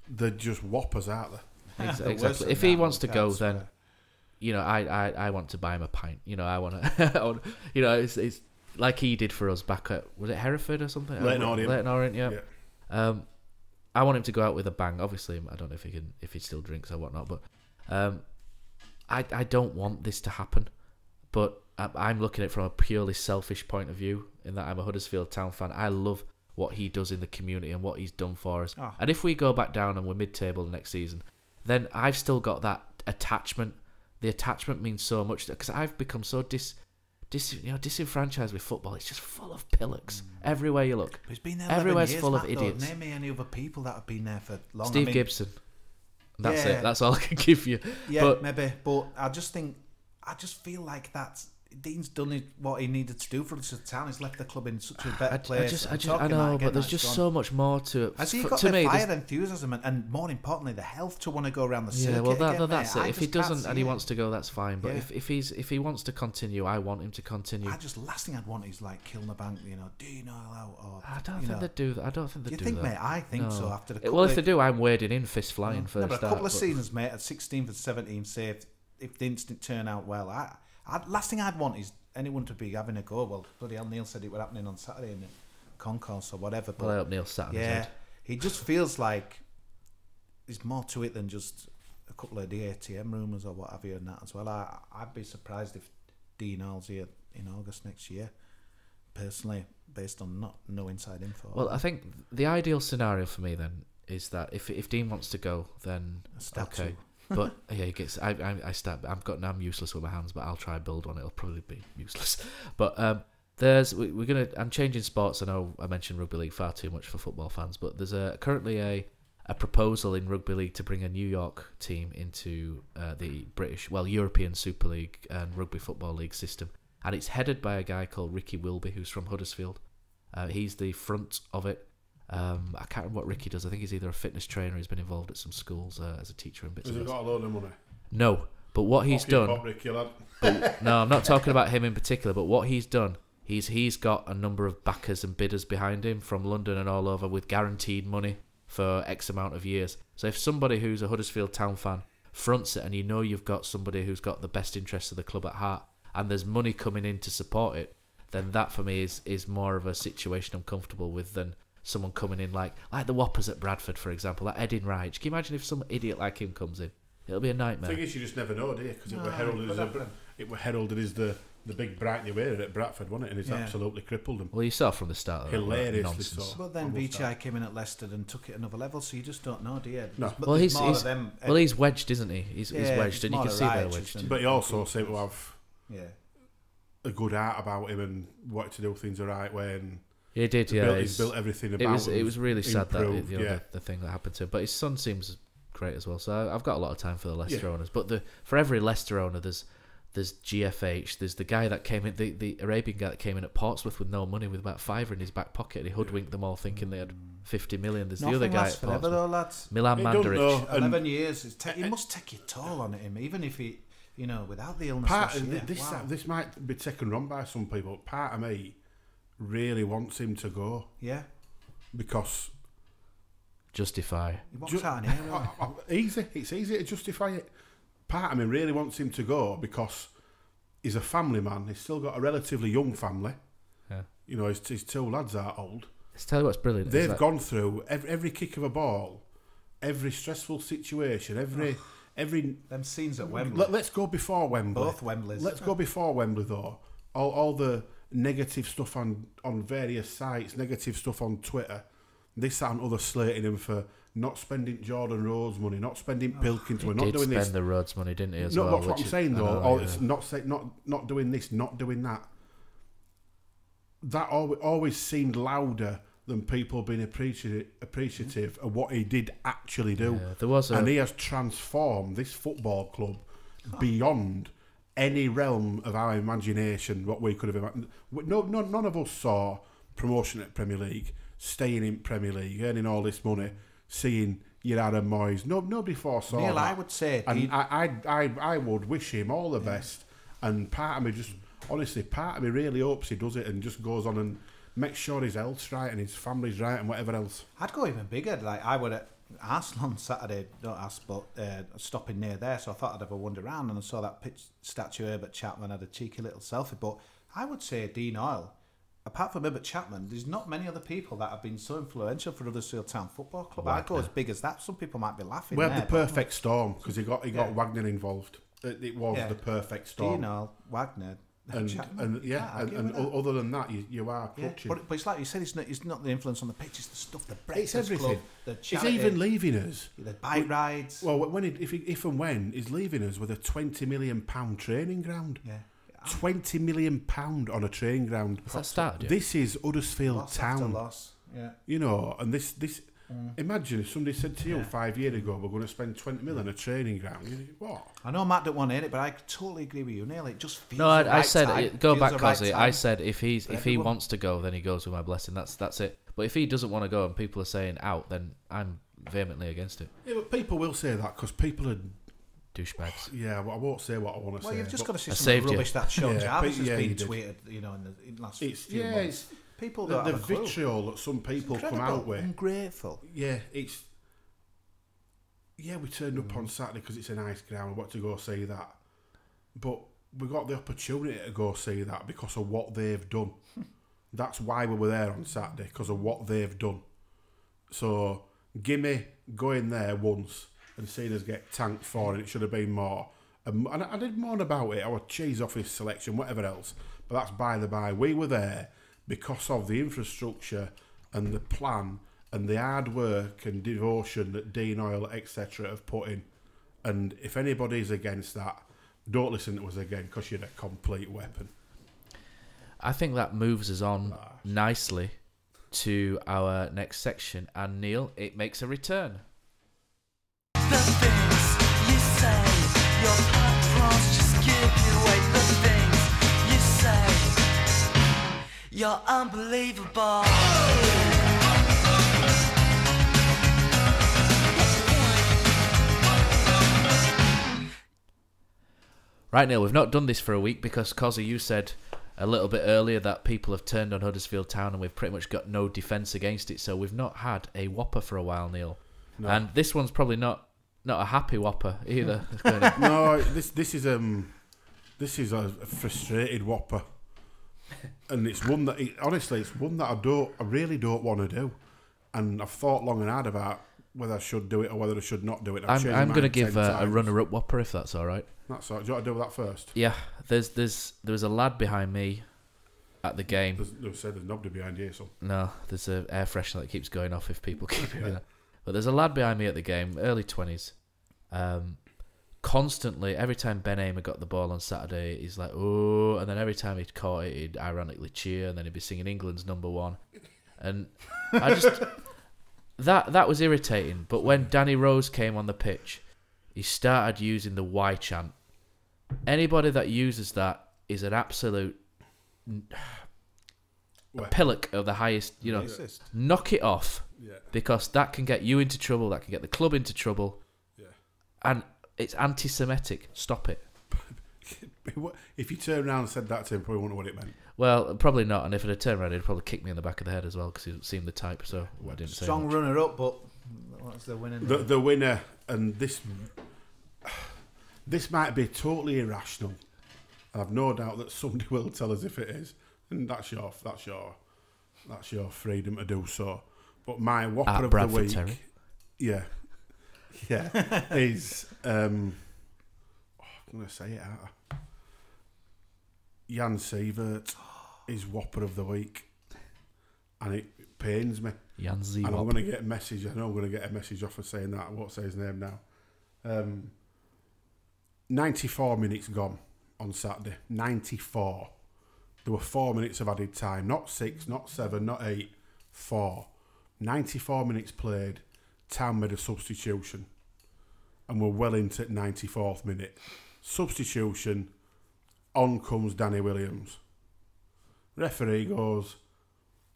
They're just whoppers, aren't they? Exactly. If he wants to go, then I want to buy him a pint. I want to. It's like he did for us back at, was it Hereford or something? Leyton Orient, yeah. I want him to go out with a bang. Obviously, I don't know if he still drinks or whatnot, but I don't want this to happen. But I'm looking at it from a purely selfish point of view, in that I'm a Huddersfield Town fan. I love what he does in the community and what he's done for us. And if we go back down and we're mid-table next season, then I've still got that attachment. The attachment means so much, because I've become so disenfranchised with football. It's just full of pillocks everywhere you look. But he's been there Everywhere's 11 years, full of Matt, idiots. Though. Name me any other people that have been there for long. Steve Gibson. That's it. That's all I can give you. Yeah, maybe. But I just feel like Dean's done what he needed to do for the town. He's left the club in such a better place. I know, but there's just so much more to it. Has he got the fire, enthusiasm, and more importantly, the health to want to go around the circuit? Yeah, well, again, that's it. If he doesn't and he it. wants to go, that's fine. But if he wants to continue, I want him to continue. Last thing I'd want is like killing the bank, Dean out. Or, I don't think they'd do that. I don't think they'd do that. You think, mate? I think so. After the if they do, I'm wading in, fist flying first. But a couple of seasons, mate, at 16th and 17th, say if things didn't turn out well, last thing I'd want is anyone to be having a go. Well, bloody hell, Neil said it was happening on Saturday in the concourse or whatever. But I hope Neil sat on his head. He just feels like there's more to it than just a couple of ATM rumours or what have you and that as well. I'd be surprised if Dean Hall's here in August next year, personally, based on no inside info. Well, I think the ideal scenario for me then is that if Dean wants to go, then okay. But yeah, he gets. I'm useless with my hands, but I'll try and build one. It'll probably be useless. But I'm changing sports. I know I mentioned rugby league far too much for football fans, but there's currently a proposal in rugby league to bring a New York team into the European Super League and Rugby Football League system, and it's headed by a guy called Ricky Wilby, who's from Huddersfield. He's the front of it. I can't remember what Ricky does. I think he's either a fitness trainer. He's been involved at some schools as a teacher and bits. Has he got a load of money? No, but what he's done. Ricky, lad. No, I'm not talking about him in particular. But what he's done, he's got a number of backers and bidders behind him from London and all over with guaranteed money for X amount of years. So if somebody who's a Huddersfield Town fan fronts it, and you've got somebody who's got the best interests of the club at heart, and there's money coming in to support it, then that for me is more of a situation I'm comfortable with than someone coming in like the Whoppers at Bradford, for example, like Edin Wright. Can you imagine if some idiot like him comes in? It'll be a nightmare. The thing is, you just never know, do you? Because it were heralded as the big bright new era at Bradford, wasn't it? And it's absolutely crippled them. Well, you saw from the start. Hilariously so. But then Vichai came in at Leicester and took it another level, so you just don't know, do you? No. Well, he's wedged, isn't he? He's wedged, and you can see they're wedged. But he also seemed to have a good heart about him and wanted to do things the right way. And he did, yeah. He's built everything about it. It was really sad improved, that the thing that happened to him. But his son seems great as well. So I've got a lot of time for the Leicester owners. But for every Leicester owner, there's GFH. There's the guy that came in, the Arabian guy that came in at Portsmouth with no money, with about £5 in his back pocket, and he hoodwinked them all, thinking they had 50 million. There's the other guy at Portsmouth, though, lads. Milan Mandaric. 11 years. It must take a toll on him, even if he, without the illness. This might be taken wrong by some people. Part of me really wants him to go. Yeah. Because justify. He walks out in here. Easy. It's easy to justify it. Part of me really wants him to go because he's a family man. He's still got a relatively young family. Yeah. His two lads are old. Let's tell you what's brilliant. They've gone through every kick of a ball, every stressful situation, every them scenes at Wembley. Let's go before Wembley. Both Wembleys. Let's go before Wembley though. All the negative stuff on various sites, negative stuff on Twitter, this and other slating him for not spending Jordan Rhodes money, not spending Pilkington, not doing this. He did spend the Rhodes money, didn't he? As no, well, that's what I'm saying though. It's not doing this, not doing that. That always seemed louder than people being appreciative of what he did actually do. Yeah, and he has transformed this football club beyond any realm of our imagination. What we could have imagined. None of us saw promotion at Premier League, staying in Premier League, earning all this money, seeing your Adam Moyes. Nobody foresaw Neil, that. I would say, and I would wish him all the best. And part of me really hopes he does it and just goes on and makes sure his health's right and his family's right and whatever else. I'd go even bigger. Like I would at Arsenal on Saturday, don't ask, but stopping near there, so I thought I'd have a wander around, and I saw that pitch statue Herbert Chapman had a cheeky little selfie. But I would say Dean Oil apart from him at Chapman, there's not many other people that have been so influential for Huddersfield Town Football Club. I go as big as that. Some people might be laughing. We had the perfect storm because he got Wagner involved. It was the perfect storm. Dino, Wagner, and other than that, you are clutching. But it's like you said, it's not the influence on the pitch, it's the stuff, the breakfast It's everything. club, the He's charity, even leaving us. the bike rides. Well, if and when he's leaving us with a £20 million training ground. Yeah. £20 million on a training ground. Has that started yet? This is Huddersfield Loss after Town. loss. Yeah. You know, and this. Imagine if somebody said to you 5 years ago, we're going to spend 20 million on a training ground. You think, what? I know Matt don't want to hear it, but I totally agree with you, Neil. It just feels No, the I right said time. go Feels back, the right Cozzy. time I said if he everyone. wants to go, then he goes with my blessing. That's it. But if he doesn't want to go and people are saying out, then I'm vehemently against it. Yeah, but people will say that because people are. Douchebags. Yeah, well, I won't say what I want to say. Well, you've just got to see I some saved of the you. rubbish that Sean Jarvis has you been did. tweeted, in the last few It's months. People the don't have a clue. vitriol that some people come Incredible, out with. ungrateful. Yeah, we turned up on Saturday because it's a nice ground. We want to go see that, but we got the opportunity to go see that because of what they've done. That's why we were there on Saturday, because of what they've done. So, gimme going there once and seeing us get tanked for it. It should have been more. And I did moan about it. Our cheese office selection, whatever else. But that's by the by. We were there because of the infrastructure and the plan and the hard work and devotion that Dean Oil, etc. have put in. And if anybody's against that, don't listen to us again because you're a complete weapon. I think that moves us on nicely to our next section. And Neil, it makes a return. The things you say, your platforms just give you away. The things you say, you're unbelievable. Right, Neil, we've not done this for a week because, Cozzy, you said a little bit earlier that people have turned on Huddersfield Town and we've pretty much got no defence against it, so we've not had a whopper for a while, Neil. No. And this one's probably not a happy whopper either. No, this is a frustrated whopper, and it's one that honestly, it's one that I really don't want to do, and I've thought long and hard about whether I should do it or whether I should not do it. I'm going to give a runner-up whopper if that's all right. That's all right. Do you want to do that first? Yeah, there was a lad behind me at the game. There's nobody behind you, so. No, there's an air freshener that keeps going off if people keep hearing that. But there's a lad behind me at the game, early 20s. Constantly, every time Ben Hamer got the ball on Saturday, he's like, oh, and then every time he'd caught it, he'd ironically cheer, and then he'd be singing England's number one. And I just, that was irritating. But when Danny Rose came on the pitch, he started using the Y chant. Anybody that uses that is an absolute pillock of the highest, Racist. Knock it off. Yeah. Because that can get you into trouble, that can get the club into trouble. Yeah. And it's anti-Semitic. Stop it. If you turned around and said that to him, probably wouldn't know what it meant. Well, probably not. And if it had turned around, he'd probably kick me in the back of the head as well because he seemed the type. So I didn't say strong much. runner-up, but what's the winner? The winner, and this might be totally irrational. I've no doubt that somebody will tell us if it is, and that's your freedom to do so. But my whopper of Bradford the week, Terry. yeah, is I'm going to say it out. Jan Sievert is whopper of the week, and it pains me. Jan Sievert. And I'm going to get a message. I know I'm going to get a message off for saying that. I won't say his name now. 94 minutes gone on Saturday. 94. There were 4 minutes of added time. Not 6, not 7, not 8. 4. 94 minutes played. Town made a substitution. And we're well into 94th minute. Substitution. On comes Danny Williams. Referee goes,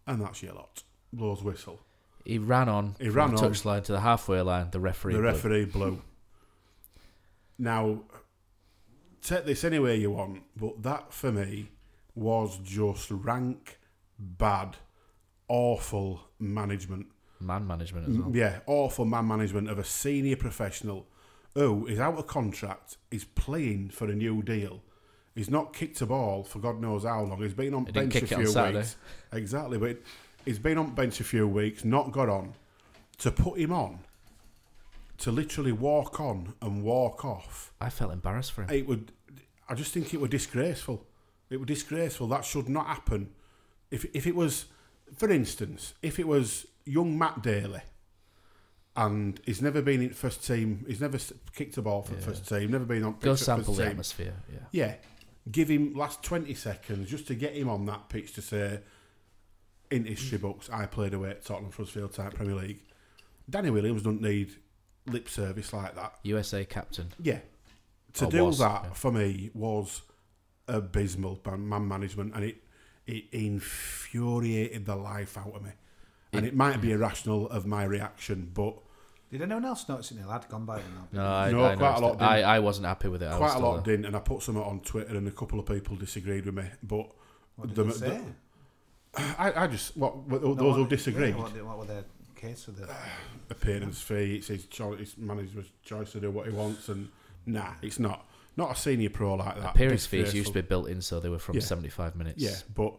and that's your lot. Blows whistle. He ran on from the touchline to the halfway line. The referee blew. Now, take this anywhere you want, but that for me was just rank, bad, awful management. Man management as well. Yeah, awful man management of a senior professional who is out of contract, is playing for a new deal, He's not kicked a ball for God knows how long. He's been on He bench didn't a kick it few on weeks. Saturday. Exactly, but he's been on bench a few weeks, not got on. To put him on, to literally walk on and walk off. I felt embarrassed for him. I just think it was disgraceful. It was disgraceful. That should not happen. If it was, for instance, if it was young Matt Daly, and he's never been in first team, he's never kicked a ball for the first team, never been on pitch Go at sample first the team. atmosphere. Yeah, give him last 20 seconds just to get him on that pitch to say, in history books, I played away at Tottenham Hotspur type Premier League. Danny Williams doesn't need lip service like that. USA captain. Yeah. To Or do was, that, yeah. for me, was abysmal man management, and it infuriated the life out of me. And it might be irrational of my reaction, but... Did anyone else notice it? The lad gone by now. No, I quite a lot noticed it. didn't. I wasn't happy with it. Quite a lot didn't, and I put something on Twitter, and a couple of people disagreed with me. But What did they say? I just those who disagreed. What were their case with it? Appearance fee. It's his choice. It's management's choice to do what he wants, and nah, it's not a senior pro like that. Appearance fees used to be built in, so they were from Yeah. 75 minutes. Yeah, but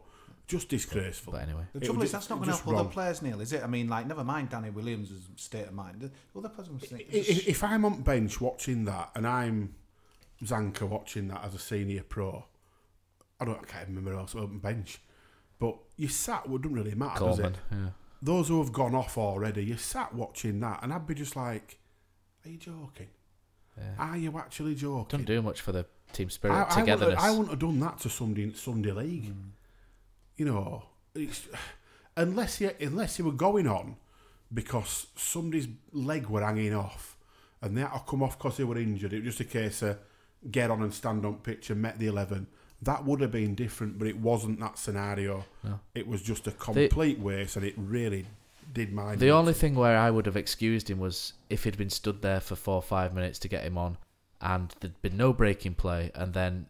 just disgraceful. But anyway, The trouble is, just- that's not going to just help other wrong. players, Neil, is it? I mean, like, never mind Danny Williams' state of mind. Other players must think... If I'm on bench watching that, and I'm Zanka watching that as a senior pro, I can't remember who else was on bench, but you sat. It doesn't really matter, does Coleman. it? Yeah. Those who have gone off already, you sat watching that, and I'd be just like, "Are you joking? Yeah. Are you actually joking?" Don't do much for the team spirit, togetherness. I wouldn't have done that to somebody in Sunday League. You know, unless you were going on because somebody's leg were hanging off and they had to come off because they were injured. It was just a case of get on and stand on pitch and met the 11. That would have been different, but it wasn't that scenario. No. It was just a complete waste, and it really did mind. The only thing where I would have excused him was if he'd been stood there for 4 or 5 minutes to get him on, and there'd been no breaking play, and then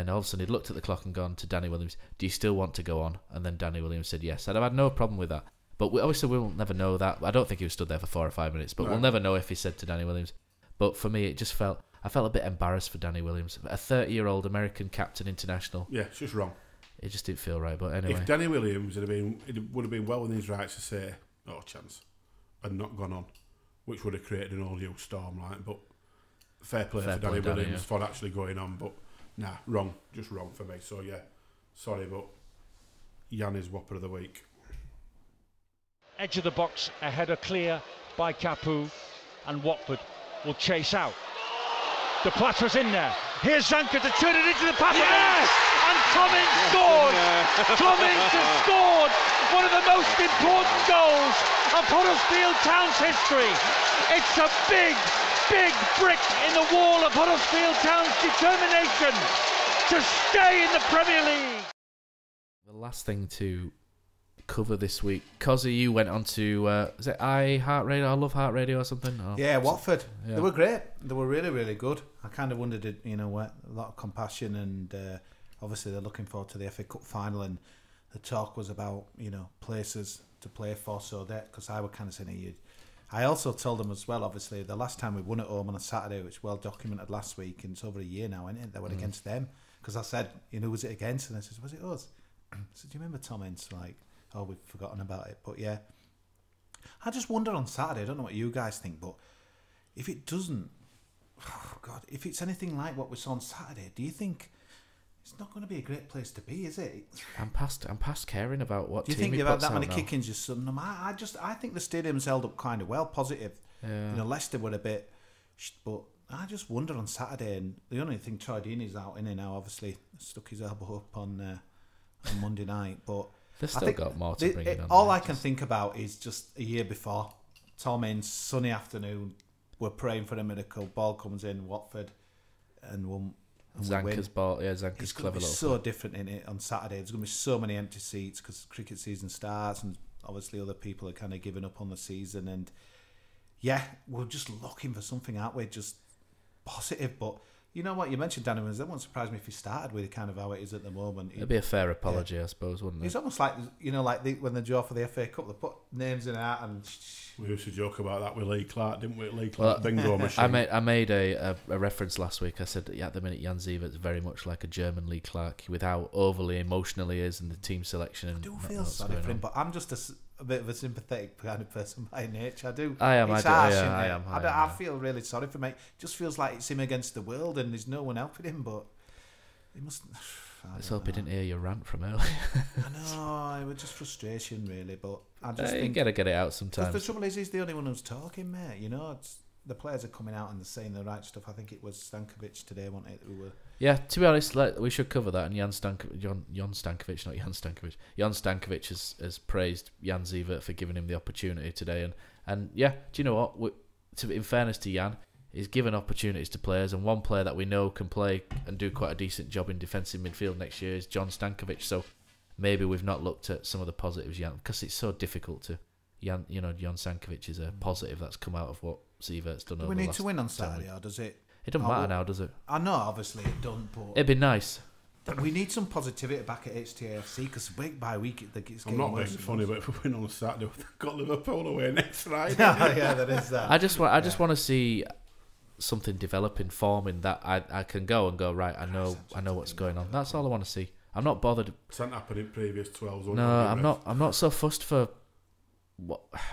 all of a sudden he'd looked at the clock and gone to Danny Williams, "Do you still want to go on?" And then Danny Williams said yes. I'd have had no problem with that. But obviously we'll never know that. I don't think he was stood there for 4 or 5 minutes, but we'll never know if he said to Danny Williams. But for me, it just I felt a bit embarrassed for Danny Williams, a 30-year-old American captain international. Yeah, it's just wrong. It just didn't feel right. But anyway, If Danny Williams it would have been well within his rights to say no chance and not gone on, which would have created an all new storm, like. But fair play for Danny Williams for actually going on. But nah, wrong, just wrong for me. So yeah, sorry, but Jan is Whopper of the Week. Edge of the box, a header clear by Capu, and Watford will chase out. The Platter's in there. Here's Zanka to turn it into the pass. Yes! And Cummings scored! Cummings has scored one of the most important goals of Huddersfield Town's history. It's a big, big brick in the wall of Huddersfield Town's determination to stay in the Premier League. the last thing to cover this week, Cozzy, you went on to is it iHeartRadio, I Love Heart Radio or something? Or Yeah, Watford. Yeah. They were great. They were really, really good. I kind of wondered, a lot of compassion, and obviously they're looking forward to the FA Cup final, and the talk was about, places to play for, so that, because I was kind of saying, I also told them as well, obviously, the last time we won at home on a Saturday, which well documented last week, and it's over a year now, isn't it? They were against them. Because I said, who was it against? And I said, was it us? I said, do you remember Tom Ince? Like, oh, we've forgotten about it. But yeah, I just wonder on Saturday, I don't know what you guys think, but if it doesn't, if it's anything like what we saw on Saturday, do you think it's not going to be a great place to be, is it? I'm past caring about what Do you team think he they've had puts that many out now. kick-ins just sudden? I think the stadium's held up kind of well, positive. Yeah. Leicester were a bit, but I just wonder on Saturday, and the only thing Troy Deeney's out in it now, obviously stuck his elbow up on Monday night, but They've I still think got more to bring in on. all there, I can think about is just a year before, Tom Ince, sunny afternoon, we're praying for a miracle, ball comes in, Watford, and we win. Zanka's ball, yeah, Zanka's It's going clever to be little so play. different in it on Saturday. There's going to be so many empty seats because cricket season starts, and obviously other people are kind of giving up on the season. And yeah, we're just looking for something, aren't we? Just positive. But You know what? You mentioned Danny Wins. That won't surprise me if he started with kind of how it is at the moment. It'd be a fair apology, I suppose, wouldn't it? It's almost like, you know, like when they draw for the FA Cup, they put names in out and... We used to joke about that with Lee Clark, didn't we? Lee Clark, bingo machine. I made a reference last week. I said, at the minute, Jan Sievert's very much like a German Lee Clark with how overly emotional he is in the team selection. And I do feel sorry for him, but I'm just a bit of a sympathetic kind of person by nature. I am. I feel really sorry for him. It just feels like it's him against the world and there's no one helping him, but he must... Let's hope he didn't hear your rant from earlier. I know, it was just frustration really, but I just think... You gotta get it out sometimes. The trouble is, he's the only one who's talking, mate. You know, the players are coming out and they're saying the right stuff. I think it was Stankovic today, wasn't it? Who were... Yeah, to be honest, we should cover that. And Jan Stankovic has praised Jan Sievert for giving him the opportunity today. And yeah, do you know what? In fairness to Jan, he's given opportunities to players, and one player that we know can play and do quite a decent job in defensive midfield next year is John Stankovic. So maybe we've not looked at some of the positives yet, because it's so difficult to. John Stankovic is a positive that's come out of what Sievert's done. Do we need to win on Saturday, or does it? It doesn't matter now, does it? I know, obviously it doesn't, but it'd be nice. We need some positivity back at HTAFC, because week by week it's getting I'm not worse. being funny, but if we win on Saturday, we've got Liverpool away next Friday. Yeah, that is that. I just want to see something developing, forming that I can go right. I know what's going on. That's all I want to see. I'm not bothered. It's not happened in previous 12s. No, I'm not so fussed for.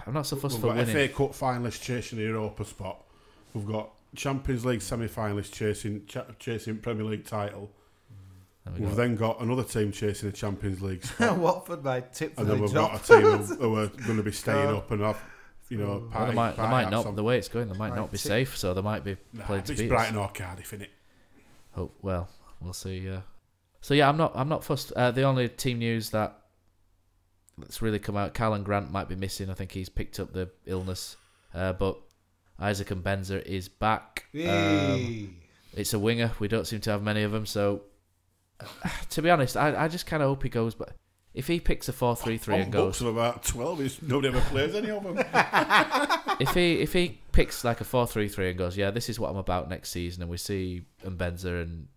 I'm not so fussed for winning. FA Cup finalists chasing the Europa spot. We've got Champions League semi-finalists chasing Premier League title. We've then got another team chasing a Champions League spot. Watford by tip for and then we've job. got a team who are going to be staying up and have, they might not. The way it's going, they might not be safe, so they might be playing to beat us. It's Brighton or Cardiff, innit? Oh well, we'll see. So yeah, I'm not fussed. The only team news that's really come out, Callan Grant might be missing. I think he's picked up the illness, but Isaac Mbenza is back. It's a winger. We don't seem to have many of them, so to be honest, I just kind of hope he goes. But if he picks a 4-3-3 and goes, of about 12, nobody ever plays any of them. if he picks like a 4-3-3 and goes, yeah, this is what I'm about next season, and we see Mbenza and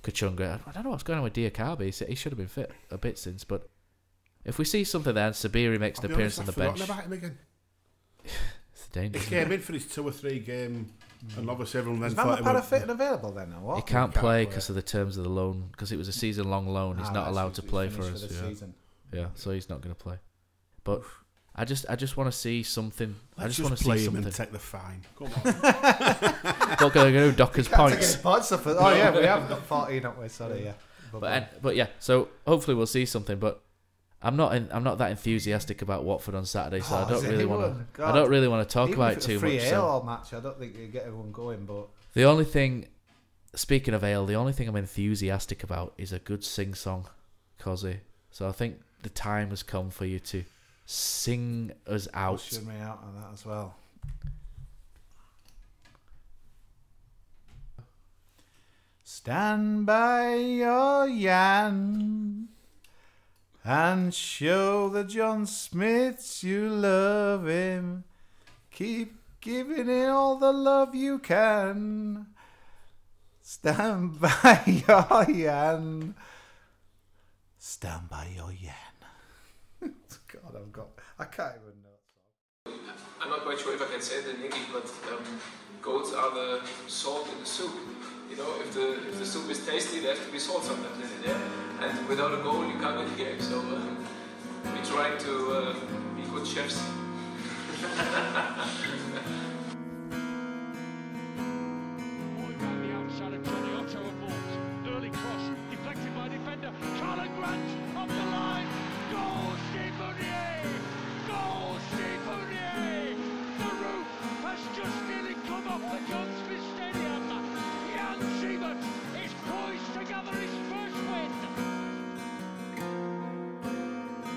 Kachunga, I don't know what's going on with Diakabi. He should have been fit a bit since, but if we see something there and Sabiri makes an appearance on the bench, about him again. It's dangerous. He came in for his 2 or 3 game, and obviously everyone then Is thought Van fit and available then, or what? He can't play because of the terms of the loan, because it was a season-long loan. He's not allowed to play for us. Yeah, so he's not going to play. But I just want to see something. I just want to play see him something. and take the fine. Come on. Not going to do Docker's points. Oh yeah, we have got 14, haven't we? Sorry, yeah. But yeah, so hopefully we'll see something. But I'm not that enthusiastic about Watford on Saturday, so I don't really want to talk about it too much. So match, I don't think you get everyone going. But the only thing, speaking of ale, the only thing I'm enthusiastic about is a good sing song, Cozzy. So I think the time has come for you to sing us out. Pushing me out on that as well. Stand by your Jan and show the John Smiths you love him. Keep giving it all the love you can. Stand by your Jan. Stand by your Jan. God, I can't even know. I'm not quite sure if I can say it in English, but goats are the salt in the soup. You know, if the soup is tasty, there has to be salt sometimes in it, yeah? And without a goal, you can't win the game. So we try to be good chefs. Early cross, deflected by defender. Charlotte Grant up the line. Goal, Steve Mounier! Goal, Steve Mounier! The roof has just nearly come off the John Smith Stadium. Jan Sievert is poised to gather his first win.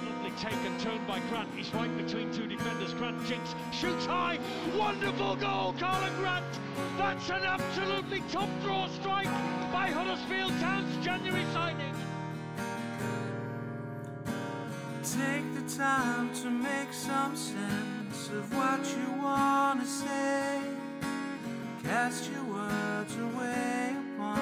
Lovely take and turn by Grant. He's right between 2 defenders. Grant jinks, shoots high. Wonderful goal, Carla Grant. That's an absolutely top draw strike by Huddersfield Town's January signing. Take the time to make some sense of what you want to say. Cast your words away upon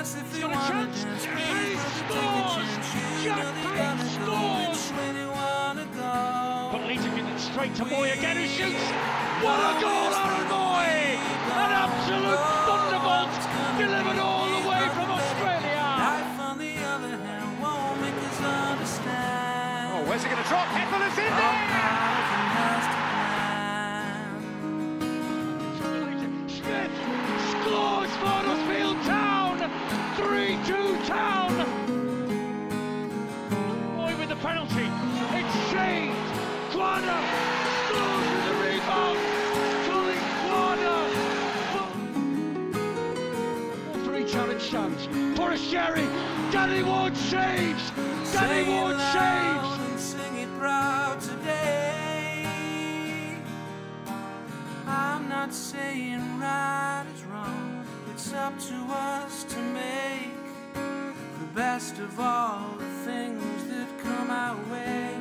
dance if He's you got a wanna chance. dance. And he Please, take a scores! chance. You Jack know they Payne gotta go scores! which way they wanna go. But Lita gives it straight to Moy again, who shoots. What a goal, Aaron Moy! An absolute thunderbolt delivered all the way from Australia. Life, on the other hand, won't make us understand. Oh, where's he going to drop? Hepburn is in there! Smith scores for Huddersfield Town. 3-2 Town. Moy with the penalty. It's saved. Quana scores with the rebound. Colin Quana. 4-3 challenge stands. Forrest Sherry. Danny Ward saves. Danny Ward saves. And sing it proud today. I'm not saying right is wrong. It's up to us to make the best of all the things that come our way.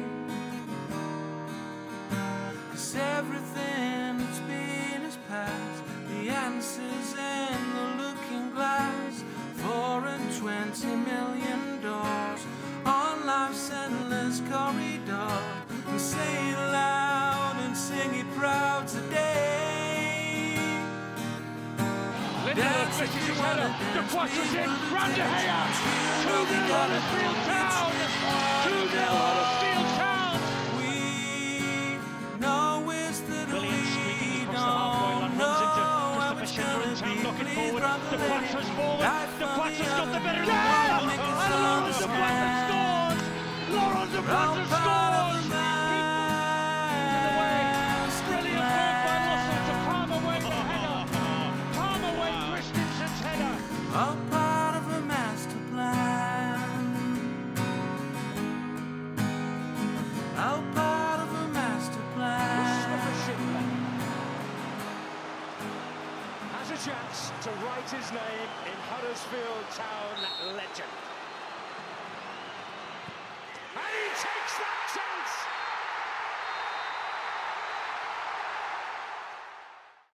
'Cause everything that's been is past. The answers in the looking glass. 4 and 20 million doors on life's endless corridor. And say it loud and sing it proud today. Lindelof misses his header. De Quattro's in. Round De Gea. 2-0 Huddersfield Town. 2-0 Huddersfield Town. We know is that Williams squeaking we across the halfway line. don't Runs into know how Christopher it's Schindler gonna in town. be. Knocking Please forward. run De the Quattro's forward. Life De on the Quattro's got the other better of hand, the won't ball. make us And Laurent De Quattro scores. Laurent De Quattro scores. Brilliant work by Russell to Palmer Wayne the header. Palmer Wayne Christensen's header. All part of a master plan. All part of a master Christopher plan. Schindler has a chance to write his name in Huddersfield Town legend. And he takes that chance.